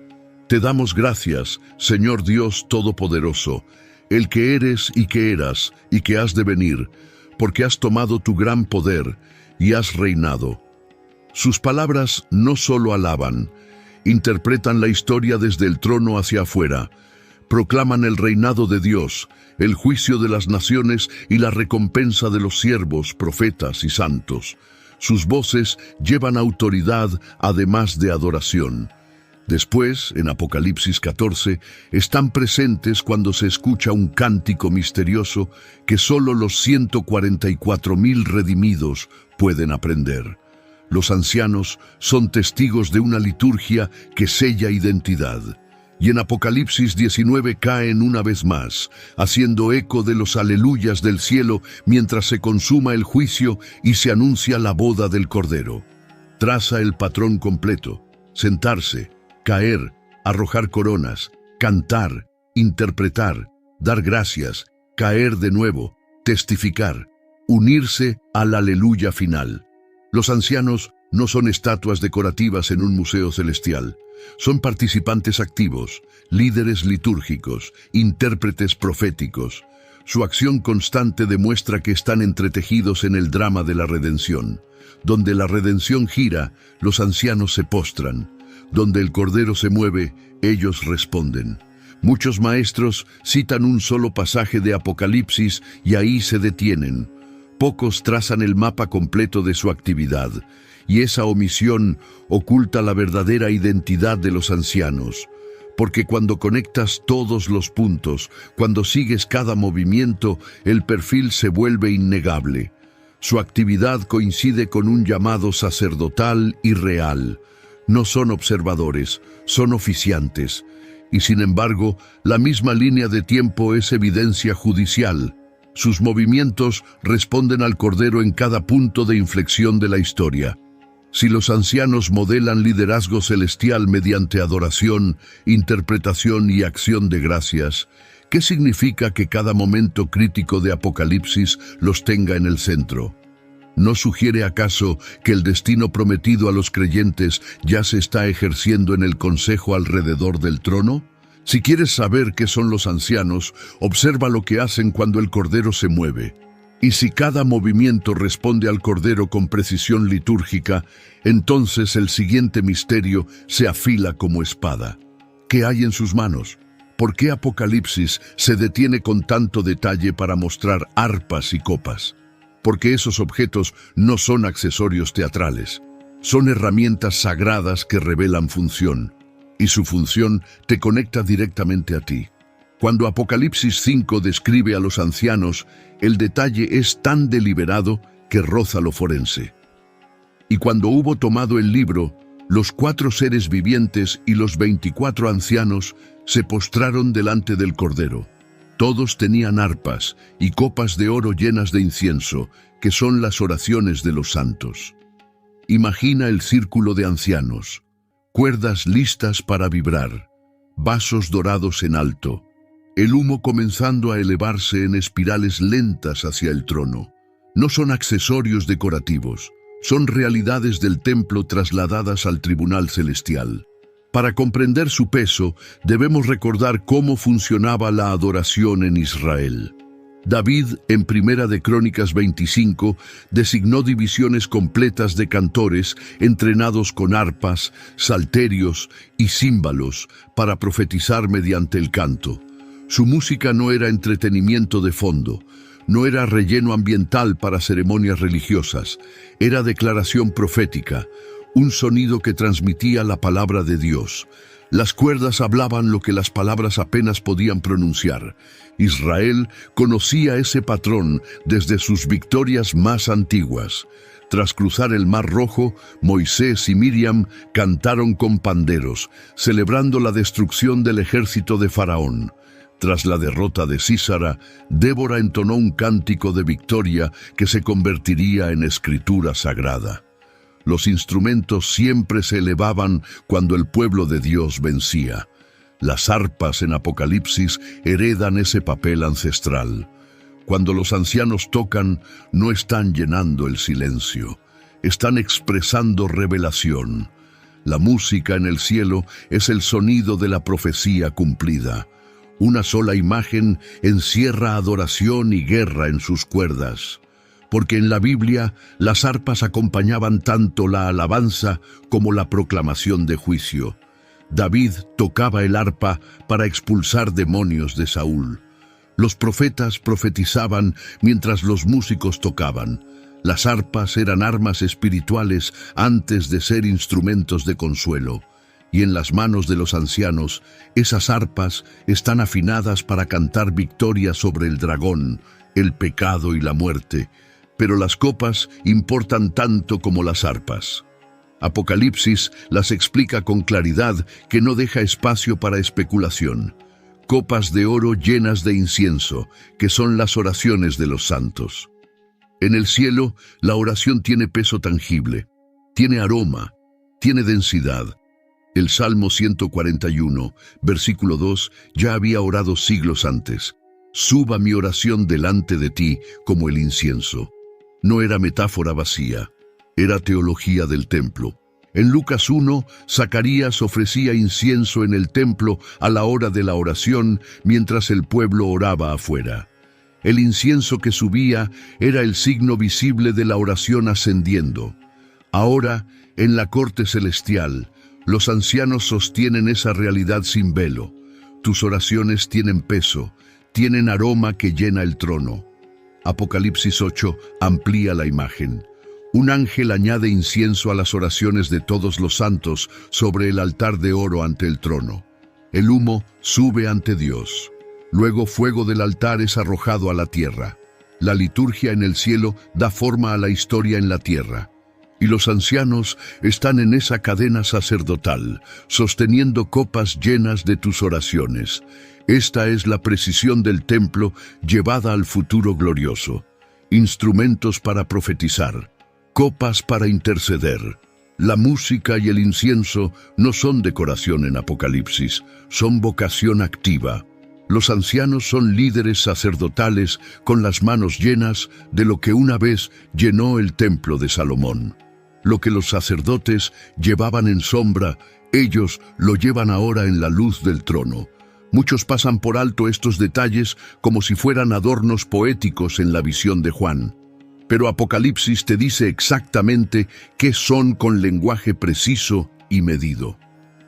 A: te damos gracias, Señor Dios Todopoderoso, el que eres y que eras y que has de venir, porque has tomado tu gran poder y has reinado. Sus palabras no solo alaban, interpretan la historia desde el trono hacia afuera, proclaman el reinado de Dios, el juicio de las naciones y la recompensa de los siervos, profetas y santos. Sus voces llevan autoridad además de adoración. Después, en Apocalipsis 14, están presentes cuando se escucha un cántico misterioso que solo los 144,000 redimidos pueden aprender. Los ancianos son testigos de una liturgia que sella identidad. Y en Apocalipsis 19 caen una vez más, haciendo eco de los aleluyas del cielo mientras se consuma el juicio y se anuncia la boda del Cordero. Traza el patrón completo: sentarse, caer, arrojar coronas, cantar, interpretar, dar gracias, caer de nuevo, testificar, unirse al aleluya final. Los ancianos no son estatuas decorativas en un museo celestial. Son participantes activos, líderes litúrgicos, intérpretes proféticos. Su acción constante demuestra que están entretejidos en el drama de la redención. Donde la redención gira, los ancianos se postran. Donde el Cordero se mueve, ellos responden. Muchos maestros citan un solo pasaje de Apocalipsis y ahí se detienen. Pocos trazan el mapa completo de su actividad. Y esa omisión oculta la verdadera identidad de los ancianos. Porque cuando conectas todos los puntos, cuando sigues cada movimiento, el perfil se vuelve innegable. Su actividad coincide con un llamado sacerdotal y real. No son observadores, son oficiantes. Y sin embargo, la misma línea de tiempo es evidencia judicial. Sus movimientos responden al Cordero en cada punto de inflexión de la historia. Si los ancianos modelan liderazgo celestial mediante adoración, interpretación y acción de gracias, ¿qué significa que cada momento crítico de Apocalipsis los tenga en el centro? ¿No sugiere acaso que el destino prometido a los creyentes ya se está ejerciendo en el consejo alrededor del trono? Si quieres saber qué son los ancianos, observa lo que hacen cuando el Cordero se mueve. Y si cada movimiento responde al Cordero con precisión litúrgica, entonces el siguiente misterio se afila como espada. ¿Qué hay en sus manos? ¿Por qué Apocalipsis se detiene con tanto detalle para mostrar arpas y copas? Porque esos objetos no son accesorios teatrales. Son herramientas sagradas que revelan función. Y su función te conecta directamente a ti. Cuando Apocalipsis 5 describe a los ancianos, el detalle es tan deliberado que roza lo forense. Y cuando hubo tomado el libro, los 4 seres vivientes y los 24 ancianos se postraron delante del Cordero. Todos tenían arpas y copas de oro llenas de incienso, que son las oraciones de los santos. Imagina el círculo de ancianos, cuerdas listas para vibrar, vasos dorados en alto, el humo comenzando a elevarse en espirales lentas hacia el trono. No son accesorios decorativos, son realidades del templo trasladadas al tribunal celestial. Para comprender su peso, debemos recordar cómo funcionaba la adoración en Israel. David, en Primera de Crónicas 25, designó divisiones completas de cantores entrenados con arpas, salterios y címbalos para profetizar mediante el canto. Su música no era entretenimiento de fondo, no era relleno ambiental para ceremonias religiosas, era declaración profética, un sonido que transmitía la palabra de Dios. Las cuerdas hablaban lo que las palabras apenas podían pronunciar. Israel conocía ese patrón desde sus victorias más antiguas. Tras cruzar el Mar Rojo, Moisés y Miriam cantaron con panderos, celebrando la destrucción del ejército de Faraón. Tras la derrota de Sísara, Débora entonó un cántico de victoria que se convertiría en escritura sagrada. Los instrumentos siempre se elevaban cuando el pueblo de Dios vencía. Las arpas en Apocalipsis heredan ese papel ancestral. Cuando los ancianos tocan, no están llenando el silencio, están expresando revelación. La música en el cielo es el sonido de la profecía cumplida. Una sola imagen encierra adoración y guerra en sus cuerdas. Porque en la Biblia las arpas acompañaban tanto la alabanza como la proclamación de juicio. David tocaba el arpa para expulsar demonios de Saúl. Los profetas profetizaban mientras los músicos tocaban. Las arpas eran armas espirituales antes de ser instrumentos de consuelo. Y en las manos de los ancianos, esas arpas están afinadas para cantar victoria sobre el dragón, el pecado y la muerte. Pero las copas importan tanto como las arpas. Apocalipsis las explica con claridad que no deja espacio para especulación. Copas de oro llenas de incienso, que son las oraciones de los santos. En el cielo, la oración tiene peso tangible, tiene aroma, tiene densidad. El Salmo 141, versículo 2, ya había orado siglos antes. Suba mi oración delante de ti como el incienso. No era metáfora vacía, era teología del templo. En Lucas 1, Zacarías ofrecía incienso en el templo a la hora de la oración mientras el pueblo oraba afuera. El incienso que subía era el signo visible de la oración ascendiendo. Ahora, en la corte celestial, los ancianos sostienen esa realidad sin velo. Tus oraciones tienen peso, tienen aroma que llena el trono. Apocalipsis 8 amplía la imagen. Un ángel añade incienso a las oraciones de todos los santos sobre el altar de oro ante el trono. El humo sube ante Dios. Luego fuego del altar es arrojado a la tierra. La liturgia en el cielo da forma a la historia en la tierra. Y los ancianos están en esa cadena sacerdotal, sosteniendo copas llenas de tus oraciones. Esta es la precisión del templo llevada al futuro glorioso. Instrumentos para profetizar, copas para interceder. La música y el incienso no son decoración en Apocalipsis, son vocación activa. Los ancianos son líderes sacerdotales con las manos llenas de lo que una vez llenó el templo de Salomón. Lo que los sacerdotes llevaban en sombra, ellos lo llevan ahora en la luz del trono. Muchos pasan por alto estos detalles como si fueran adornos poéticos en la visión de Juan. Pero Apocalipsis te dice exactamente qué son con lenguaje preciso y medido.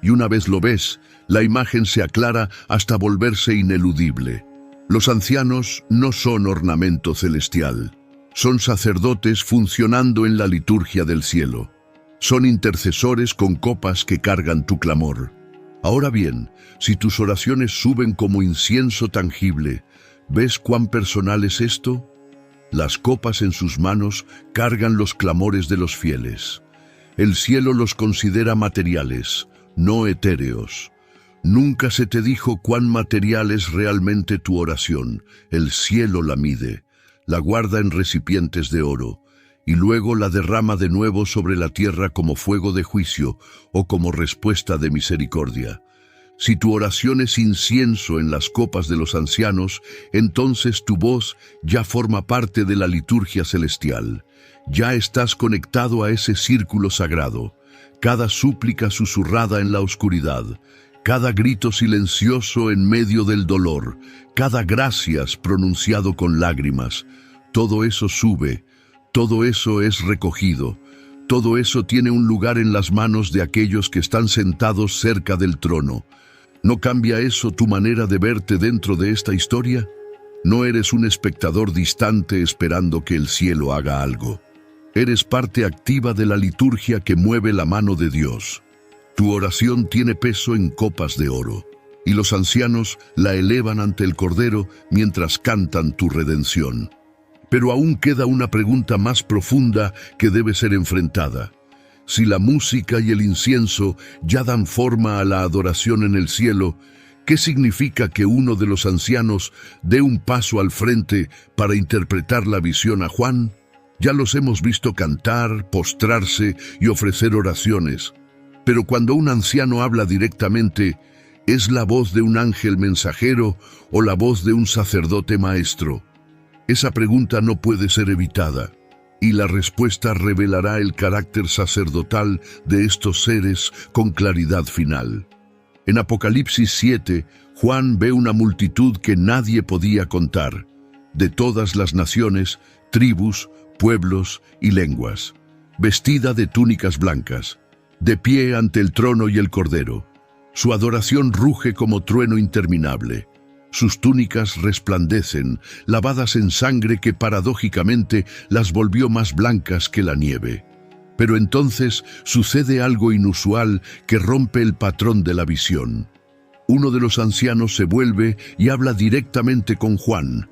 A: Y una vez lo ves, la imagen se aclara hasta volverse ineludible. Los ancianos no son ornamento celestial. Son sacerdotes funcionando en la liturgia del cielo. Son intercesores con copas que cargan tu clamor. Ahora bien, si tus oraciones suben como incienso tangible, ¿ves cuán personal es esto? Las copas en sus manos cargan los clamores de los fieles. El cielo los considera materiales, no etéreos. Nunca se te dijo cuán material es realmente tu oración. El cielo la mide, la guarda en recipientes de oro, y luego la derrama de nuevo sobre la tierra como fuego de juicio o como respuesta de misericordia. Si tu oración es incienso en las copas de los ancianos, entonces tu voz ya forma parte de la liturgia celestial. Ya estás conectado a ese círculo sagrado. Cada súplica susurrada en la oscuridad, cada grito silencioso en medio del dolor, cada gracias pronunciado con lágrimas, todo eso sube, todo eso es recogido, todo eso tiene un lugar en las manos de aquellos que están sentados cerca del trono. ¿No cambia eso tu manera de verte dentro de esta historia? No eres un espectador distante esperando que el cielo haga algo. Eres parte activa de la liturgia que mueve la mano de Dios. Tu oración tiene peso en copas de oro, y los ancianos la elevan ante el Cordero mientras cantan tu redención. Pero aún queda una pregunta más profunda que debe ser enfrentada. Si la música y el incienso ya dan forma a la adoración en el cielo, ¿qué significa que uno de los ancianos dé un paso al frente para interpretar la visión a Juan? Ya los hemos visto cantar, postrarse y ofrecer oraciones. Pero cuando un anciano habla directamente, ¿es la voz de un ángel mensajero o la voz de un sacerdote maestro? Esa pregunta no puede ser evitada, y la respuesta revelará el carácter sacerdotal de estos seres con claridad final. En Apocalipsis 7, Juan ve una multitud que nadie podía contar, de todas las naciones, tribus, pueblos y lenguas, vestida de túnicas blancas, de pie ante el trono y el Cordero. Su adoración ruge como trueno interminable. Sus túnicas resplandecen, lavadas en sangre que paradójicamente las volvió más blancas que la nieve. Pero entonces sucede algo inusual que rompe el patrón de la visión. Uno de los ancianos se vuelve y habla directamente con Juan.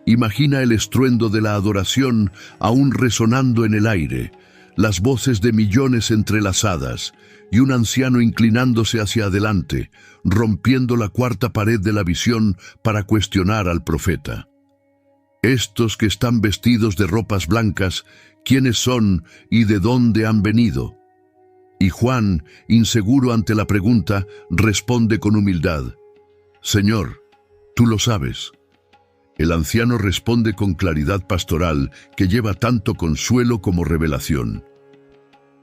A: Imagina el estruendo de la adoración aún resonando en el aire, las voces de millones entrelazadas, y un anciano inclinándose hacia adelante, rompiendo la cuarta pared de la visión para cuestionar al profeta. Estos que están vestidos de ropas blancas, ¿quiénes son y de dónde han venido? Y Juan, inseguro ante la pregunta, responde con humildad: Señor, tú lo sabes. El anciano responde con claridad pastoral que lleva tanto consuelo como revelación.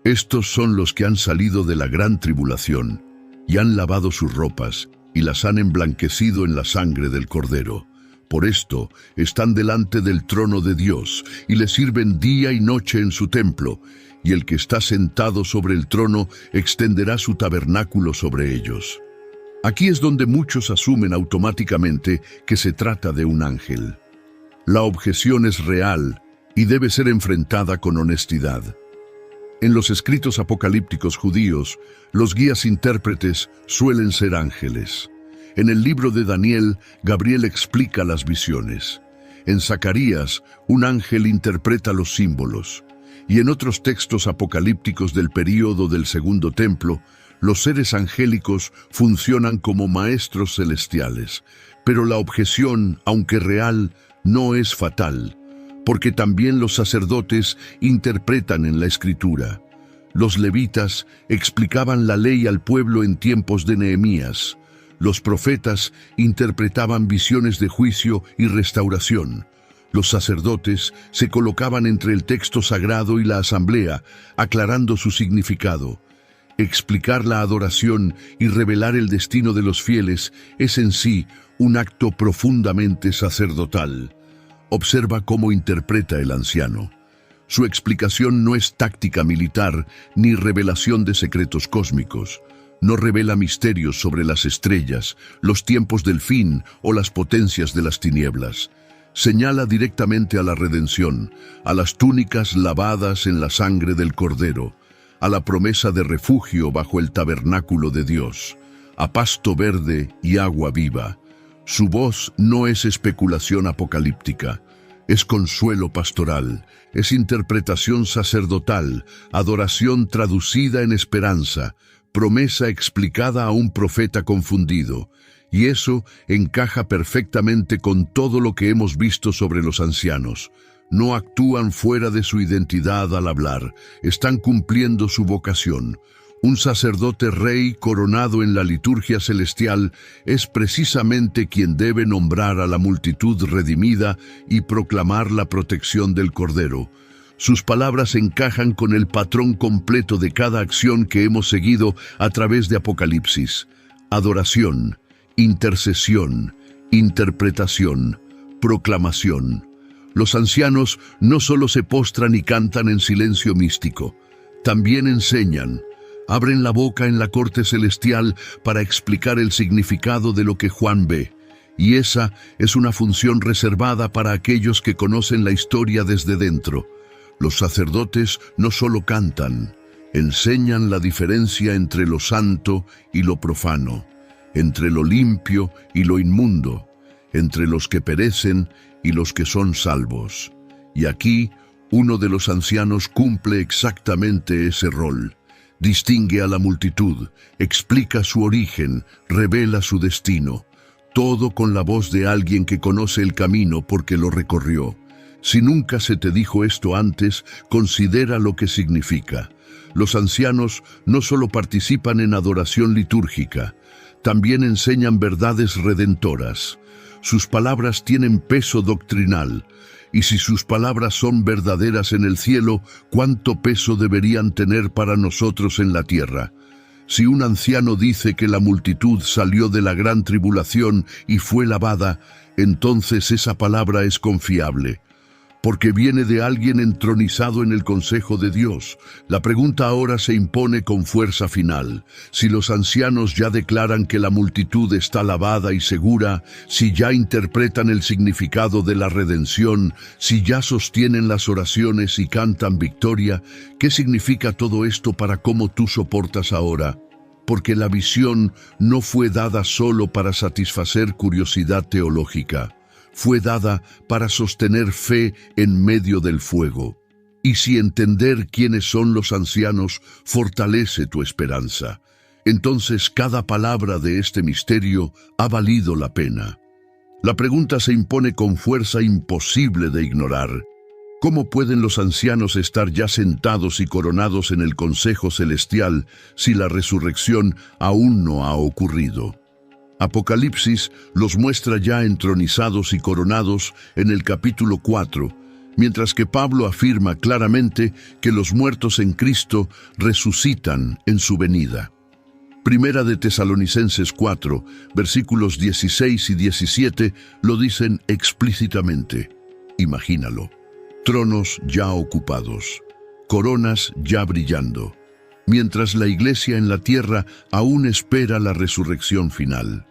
A: Estos son los que han salido de la gran tribulación y han lavado sus ropas y las han emblanquecido en la sangre del Cordero. Por esto están delante del trono de Dios y le sirven día y noche en su templo, y el que está sentado sobre el trono extenderá su tabernáculo sobre ellos. Aquí es donde muchos asumen automáticamente que se trata de un ángel. La objeción es real y debe ser enfrentada con honestidad. En los escritos apocalípticos judíos, los guías intérpretes suelen ser ángeles. En el libro de Daniel, Gabriel explica las visiones. En Zacarías, un ángel interpreta los símbolos. Y en otros textos apocalípticos del período del Segundo Templo, los seres angélicos funcionan como maestros celestiales. Pero la objeción, aunque real, no es fatal, porque también los sacerdotes interpretan en la Escritura. Los levitas explicaban la ley al pueblo en tiempos de Nehemías. Los profetas interpretaban visiones de juicio y restauración. Los sacerdotes se colocaban entre el texto sagrado y la asamblea, aclarando su significado. Explicar la adoración y revelar el destino de los fieles es en sí un acto profundamente sacerdotal. Observa cómo interpreta el anciano. Su explicación no es táctica militar ni revelación de secretos cósmicos. No revela misterios sobre las estrellas, los tiempos del fin o las potencias de las tinieblas. Señala directamente a la redención, a las túnicas lavadas en la sangre del Cordero, a la promesa de refugio bajo el tabernáculo de Dios, a pasto verde y agua viva. Su voz no es especulación apocalíptica, es consuelo pastoral, es interpretación sacerdotal, adoración traducida en esperanza, promesa explicada a un profeta confundido. Y eso encaja perfectamente con todo lo que hemos visto sobre los ancianos. No actúan fuera de su identidad al hablar, están cumpliendo su vocación. Un sacerdote rey coronado en la liturgia celestial es precisamente quien debe nombrar a la multitud redimida y proclamar la protección del Cordero. Sus palabras encajan con el patrón completo de cada acción que hemos seguido a través de Apocalipsis. Adoración, intercesión, interpretación, proclamación. Los ancianos no solo se postran y cantan en silencio místico, también enseñan. Abren la boca en la corte celestial para explicar el significado de lo que Juan ve. Y esa es una función reservada para aquellos que conocen la historia desde dentro. Los sacerdotes no solo cantan, enseñan la diferencia entre lo santo y lo profano, entre lo limpio y lo inmundo, entre los que perecen y los que son salvos. Y aquí, uno de los ancianos cumple exactamente ese rol. Distingue a la multitud, explica su origen, revela su destino. Todo con la voz de alguien que conoce el camino porque lo recorrió. Si nunca se te dijo esto antes, considera lo que significa. Los ancianos no solo participan en adoración litúrgica, también enseñan verdades redentoras. Sus palabras tienen peso doctrinal, y si sus palabras son verdaderas en el cielo, ¿cuánto peso deberían tener para nosotros en la tierra? Si un anciano dice que la multitud salió de la gran tribulación y fue lavada, entonces esa palabra es confiable, porque viene de alguien entronizado en el consejo de Dios. La pregunta ahora se impone con fuerza final. Si los ancianos ya declaran que la multitud está lavada y segura, si ya interpretan el significado de la redención, si ya sostienen las oraciones y cantan victoria, ¿qué significa todo esto para cómo tú soportas ahora? Porque la visión no fue dada solo para satisfacer curiosidad teológica. Fue dada para sostener fe en medio del fuego. Y si entender quiénes son los ancianos fortalece tu esperanza, entonces cada palabra de este misterio ha valido la pena. La pregunta se impone con fuerza imposible de ignorar. ¿Cómo pueden los ancianos estar ya sentados y coronados en el consejo celestial si la resurrección aún no ha ocurrido? Apocalipsis los muestra ya entronizados y coronados en el capítulo 4, mientras que Pablo afirma claramente que los muertos en Cristo resucitan en su venida. Primera de Tesalonicenses 4, versículos 16 y 17 lo dicen explícitamente. Imagínalo. Tronos ya ocupados, coronas ya brillando, mientras la iglesia en la tierra aún espera la resurrección final.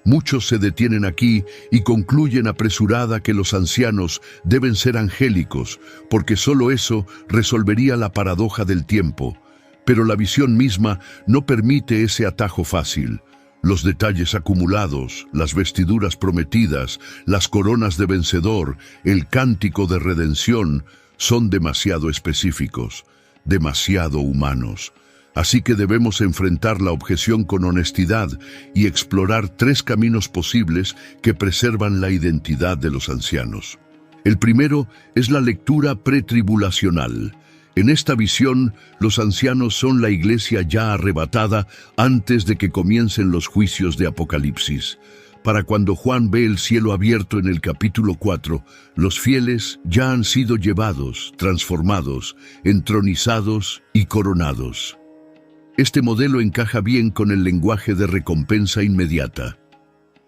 A: Muchos se detienen aquí y concluyen apresurada que los ancianos deben ser angélicos, porque solo eso resolvería la paradoja del tiempo. Pero la visión misma no permite ese atajo fácil. Los detalles acumulados, las vestiduras prometidas, las coronas de vencedor, el cántico de redención, son demasiado específicos, demasiado humanos. Así que debemos enfrentar la objeción con honestidad y explorar tres caminos posibles que preservan la identidad de los ancianos. El primero es la lectura pretribulacional. En esta visión, los ancianos son la iglesia ya arrebatada antes de que comiencen los juicios de Apocalipsis. Para cuando Juan ve el cielo abierto en el capítulo 4, los fieles ya han sido llevados, transformados, entronizados y coronados. Este modelo encaja bien con el lenguaje de recompensa inmediata.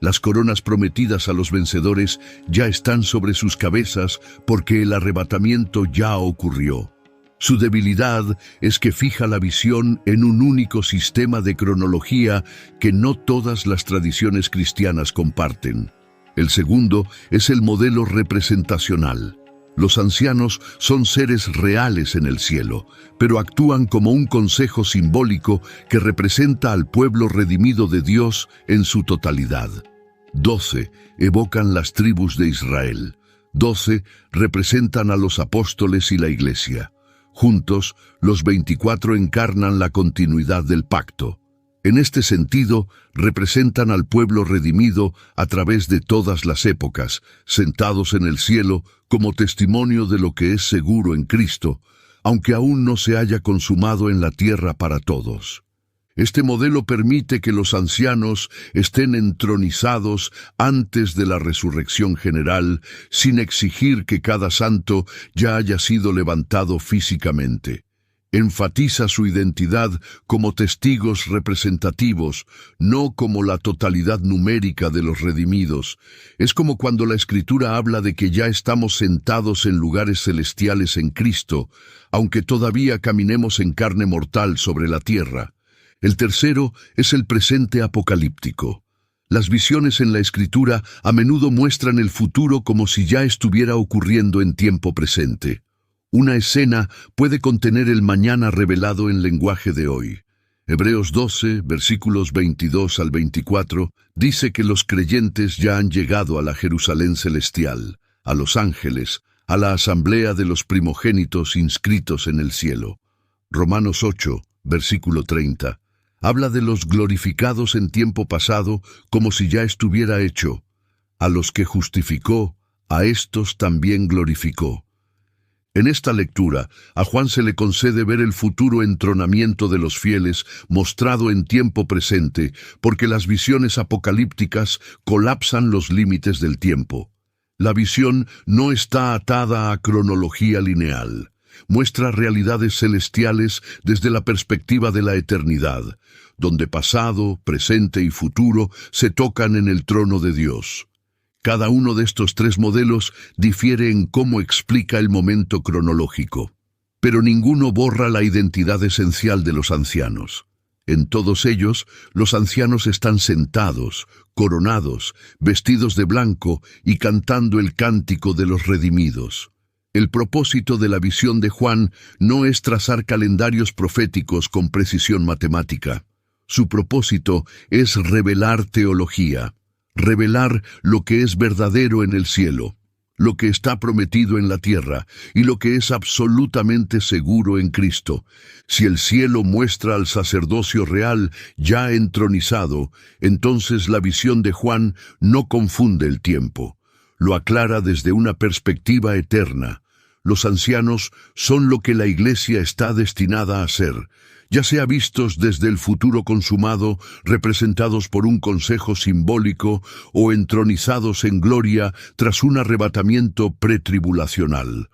A: Las coronas prometidas a los vencedores ya están sobre sus cabezas porque el arrebatamiento ya ocurrió. Su debilidad es que fija la visión en un único sistema de cronología que no todas las tradiciones cristianas comparten. El segundo es el modelo representacional. Los ancianos son seres reales en el cielo, pero actúan como un consejo simbólico que representa al pueblo redimido de Dios en su totalidad. 12 evocan las tribus de Israel. 12 representan a los apóstoles y la iglesia. Juntos, los 24 encarnan la continuidad del pacto. En este sentido, representan al pueblo redimido a través de todas las épocas, sentados en el cielo como testimonio de lo que es seguro en Cristo, aunque aún no se haya consumado en la tierra para todos. Este modelo permite que los ancianos estén entronizados antes de la resurrección general, sin exigir que cada santo ya haya sido levantado físicamente. Enfatiza su identidad como testigos representativos, no como la totalidad numérica de los redimidos. Es como cuando la Escritura habla de que ya estamos sentados en lugares celestiales en Cristo, aunque todavía caminemos en carne mortal sobre la tierra. El tercero es el presente apocalíptico. Las visiones en la Escritura a menudo muestran el futuro como si ya estuviera ocurriendo en tiempo presente. Una escena puede contener el mañana revelado en lenguaje de hoy. Hebreos 12, versículos 22 al 24, dice que los creyentes ya han llegado a la Jerusalén celestial, a los ángeles, a la asamblea de los primogénitos inscritos en el cielo. Romanos 8, versículo 30, habla de los glorificados en tiempo pasado como si ya estuviera hecho. A los que justificó, a estos también glorificó. En esta lectura, a Juan se le concede ver el futuro entronamiento de los fieles mostrado en tiempo presente, porque las visiones apocalípticas colapsan los límites del tiempo. La visión no está atada a cronología lineal. Muestra realidades celestiales desde la perspectiva de la eternidad, donde pasado, presente y futuro se tocan en el trono de Dios. Cada uno de estos tres modelos difiere en cómo explica el momento cronológico, pero ninguno borra la identidad esencial de los ancianos. En todos ellos, los ancianos están sentados, coronados, vestidos de blanco y cantando el cántico de los redimidos. El propósito de la visión de Juan no es trazar calendarios proféticos con precisión matemática. Su propósito es revelar teología. Revelar lo que es verdadero en el cielo, lo que está prometido en la tierra y lo que es absolutamente seguro en Cristo. Si el cielo muestra al sacerdocio real ya entronizado, entonces la visión de Juan no confunde el tiempo. Lo aclara desde una perspectiva eterna. Los ancianos son lo que la Iglesia está destinada a ser, ya sea vistos desde el futuro consumado, representados por un consejo simbólico, o entronizados en gloria tras un arrebatamiento pretribulacional.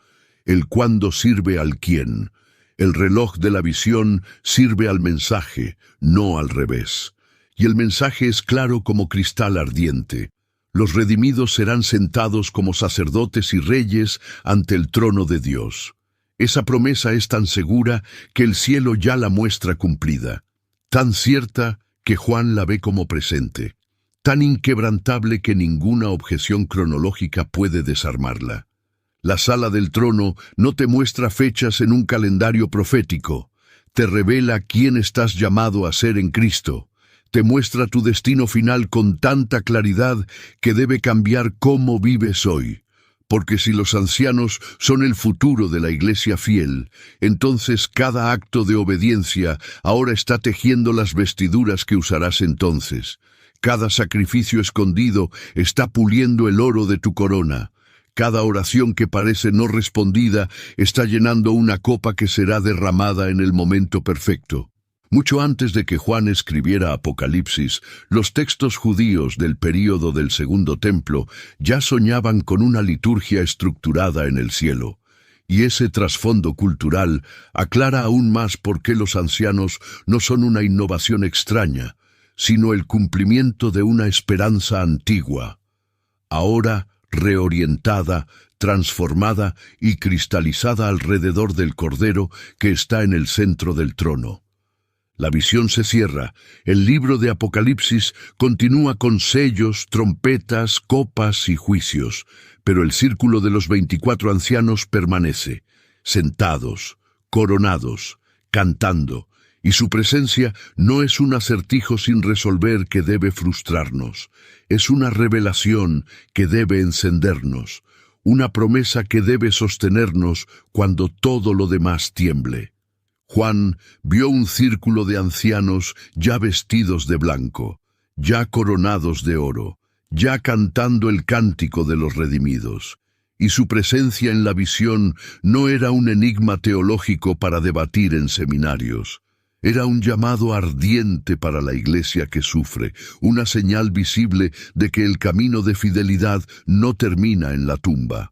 A: El cuándo sirve al quién. El reloj de la visión sirve al mensaje, no al revés. Y el mensaje es claro como cristal ardiente. Los redimidos serán sentados como sacerdotes y reyes ante el trono de Dios. Esa promesa es tan segura que el cielo ya la muestra cumplida, tan cierta que Juan la ve como presente, tan inquebrantable que ninguna objeción cronológica puede desarmarla. La sala del trono no te muestra fechas en un calendario profético, te revela quién estás llamado a ser en Cristo, te muestra tu destino final con tanta claridad que debe cambiar cómo vives hoy. Porque si los ancianos son el futuro de la Iglesia fiel, entonces cada acto de obediencia ahora está tejiendo las vestiduras que usarás entonces. Cada sacrificio escondido está puliendo el oro de tu corona. Cada oración que parece no respondida está llenando una copa que será derramada en el momento perfecto. Mucho antes de que Juan escribiera Apocalipsis, los textos judíos del período del Segundo Templo ya soñaban con una liturgia estructurada en el cielo. Y ese trasfondo cultural aclara aún más por qué los ancianos no son una innovación extraña, sino el cumplimiento de una esperanza antigua, ahora reorientada, transformada y cristalizada alrededor del Cordero que está en el centro del trono. La visión se cierra, el libro de Apocalipsis continúa con sellos, trompetas, copas y juicios, pero el círculo de los 24 ancianos permanece, sentados, coronados, cantando, y su presencia no es un acertijo sin resolver que debe frustrarnos, es una revelación que debe encendernos, una promesa que debe sostenernos cuando todo lo demás tiemble. Juan vio un círculo de ancianos ya vestidos de blanco, ya coronados de oro, ya cantando el cántico de los redimidos, y su presencia en la visión no era un enigma teológico para debatir en seminarios. Era un llamado ardiente para la Iglesia que sufre, una señal visible de que el camino de fidelidad no termina en la tumba,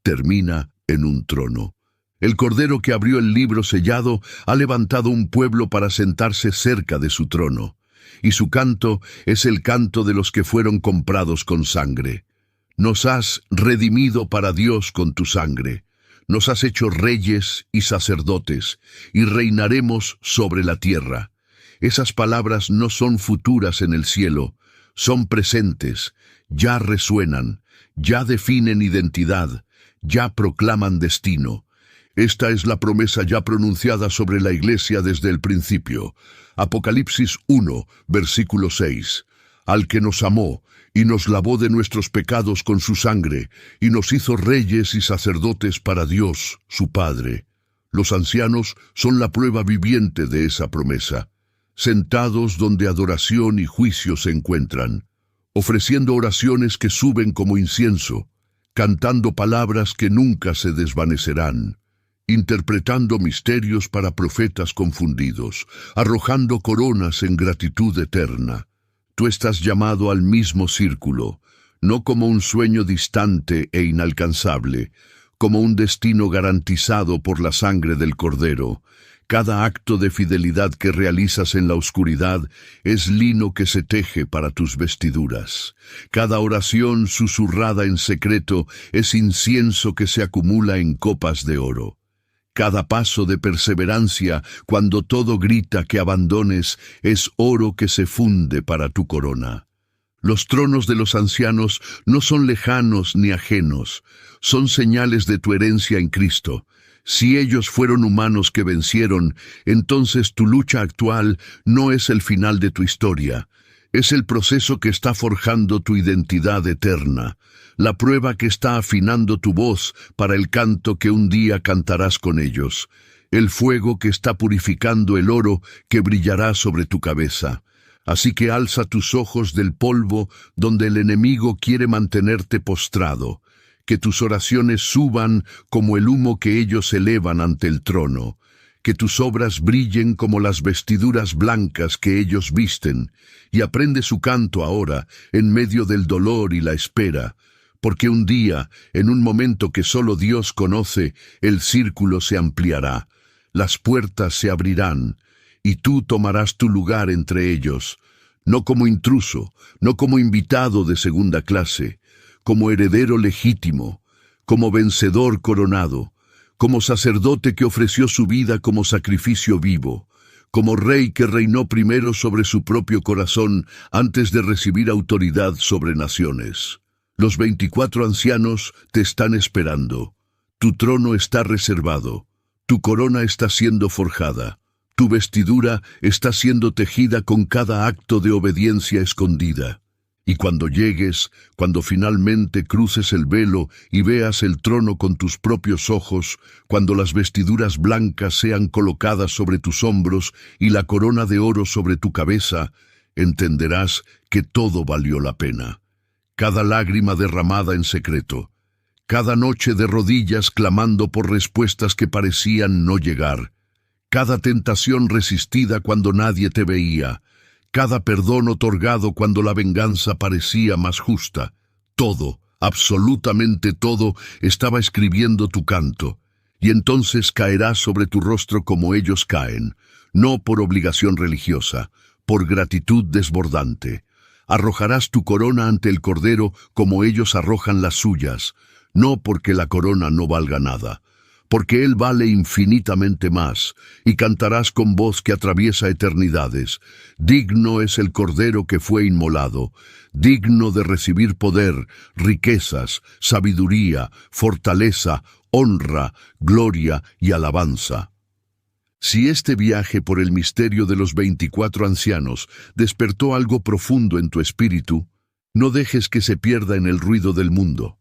A: termina en un trono. El Cordero que abrió el libro sellado ha levantado un pueblo para sentarse cerca de su trono, y su canto es el canto de los que fueron comprados con sangre. Nos has redimido para Dios con tu sangre. Nos has hecho reyes y sacerdotes, y reinaremos sobre la tierra. Esas palabras no son futuras en el cielo, son presentes, ya resuenan, ya definen identidad, ya proclaman destino. Esta es la promesa ya pronunciada sobre la Iglesia desde el principio. Apocalipsis 1, versículo 6. Al que nos amó y nos lavó de nuestros pecados con su sangre, y nos hizo reyes y sacerdotes para Dios, su Padre. Los ancianos son la prueba viviente de esa promesa, sentados donde adoración y juicio se encuentran, ofreciendo oraciones que suben como incienso, cantando palabras que nunca se desvanecerán, interpretando misterios para profetas confundidos, arrojando coronas en gratitud eterna. Tú estás llamado al mismo círculo, no como un sueño distante e inalcanzable, como un destino garantizado por la sangre del Cordero. Cada acto de fidelidad que realizas en la oscuridad es lino que se teje para tus vestiduras. Cada oración susurrada en secreto es incienso que se acumula en copas de oro. Cada paso de perseverancia, cuando todo grita que abandones, es oro que se funde para tu corona. Los tronos de los ancianos no son lejanos ni ajenos, son señales de tu herencia en Cristo. Si ellos fueron humanos que vencieron, entonces tu lucha actual no es el final de tu historia. Es el proceso que está forjando tu identidad eterna, la prueba que está afinando tu voz para el canto que un día cantarás con ellos, el fuego que está purificando el oro que brillará sobre tu cabeza. Así que alza tus ojos del polvo donde el enemigo quiere mantenerte postrado, que tus oraciones suban como el humo que ellos elevan ante el trono, que tus obras brillen como las vestiduras blancas que ellos visten, y aprende su canto ahora, en medio del dolor y la espera, porque un día, en un momento que solo Dios conoce, el círculo se ampliará, las puertas se abrirán, y tú tomarás tu lugar entre ellos, no como intruso, no como invitado de segunda clase, como heredero legítimo, como vencedor coronado, como sacerdote que ofreció su vida como sacrificio vivo, como rey que reinó primero sobre su propio corazón antes de recibir autoridad sobre naciones. Los 24 ancianos te están esperando. Tu trono está reservado. Tu corona está siendo forjada. Tu vestidura está siendo tejida con cada acto de obediencia escondida. Y cuando llegues, cuando finalmente cruces el velo y veas el trono con tus propios ojos, cuando las vestiduras blancas sean colocadas sobre tus hombros y la corona de oro sobre tu cabeza, entenderás que todo valió la pena. Cada lágrima derramada en secreto, cada noche de rodillas clamando por respuestas que parecían no llegar, cada tentación resistida cuando nadie te veía, cada perdón otorgado cuando la venganza parecía más justa, todo, absolutamente todo, estaba escribiendo tu canto, y entonces caerá sobre tu rostro como ellos caen, no por obligación religiosa, por gratitud desbordante. Arrojarás tu corona ante el Cordero como ellos arrojan las suyas, no porque la corona no valga nada, porque Él vale infinitamente más, y cantarás con voz que atraviesa eternidades. Digno es el Cordero que fue inmolado, digno de recibir poder, riquezas, sabiduría, fortaleza, honra, gloria y alabanza. Si este viaje por el misterio de los 24 ancianos despertó algo profundo en tu espíritu, no dejes que se pierda en el ruido del mundo.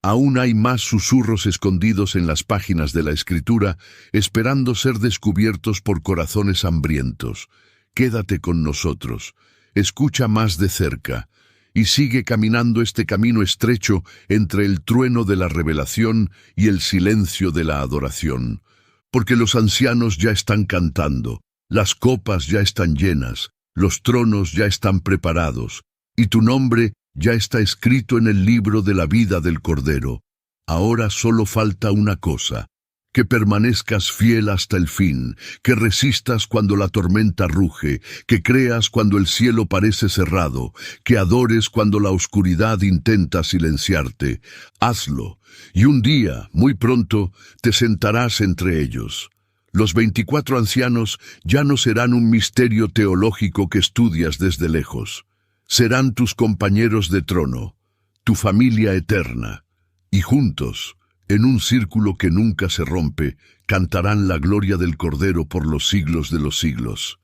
A: Aún hay más susurros escondidos en las páginas de la Escritura, esperando ser descubiertos por corazones hambrientos. Quédate con nosotros, escucha más de cerca, y sigue caminando este camino estrecho entre el trueno de la revelación y el silencio de la adoración. Porque los ancianos ya están cantando, las copas ya están llenas, los tronos ya están preparados, y tu nombre ya está escrito en el libro de la vida del Cordero. Ahora solo falta una cosa, que permanezcas fiel hasta el fin, que resistas cuando la tormenta ruge, que creas cuando el cielo parece cerrado, que adores cuando la oscuridad intenta silenciarte. Hazlo, y un día, muy pronto, te sentarás entre ellos. Los 24 ancianos ya no serán un misterio teológico que estudias desde lejos. Serán tus compañeros de trono, tu familia eterna, y juntos, en un círculo que nunca se rompe, cantarán la gloria del Cordero por los siglos de los siglos.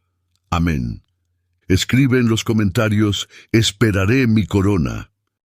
A: Amén. Escribe en los comentarios: esperaré mi corona.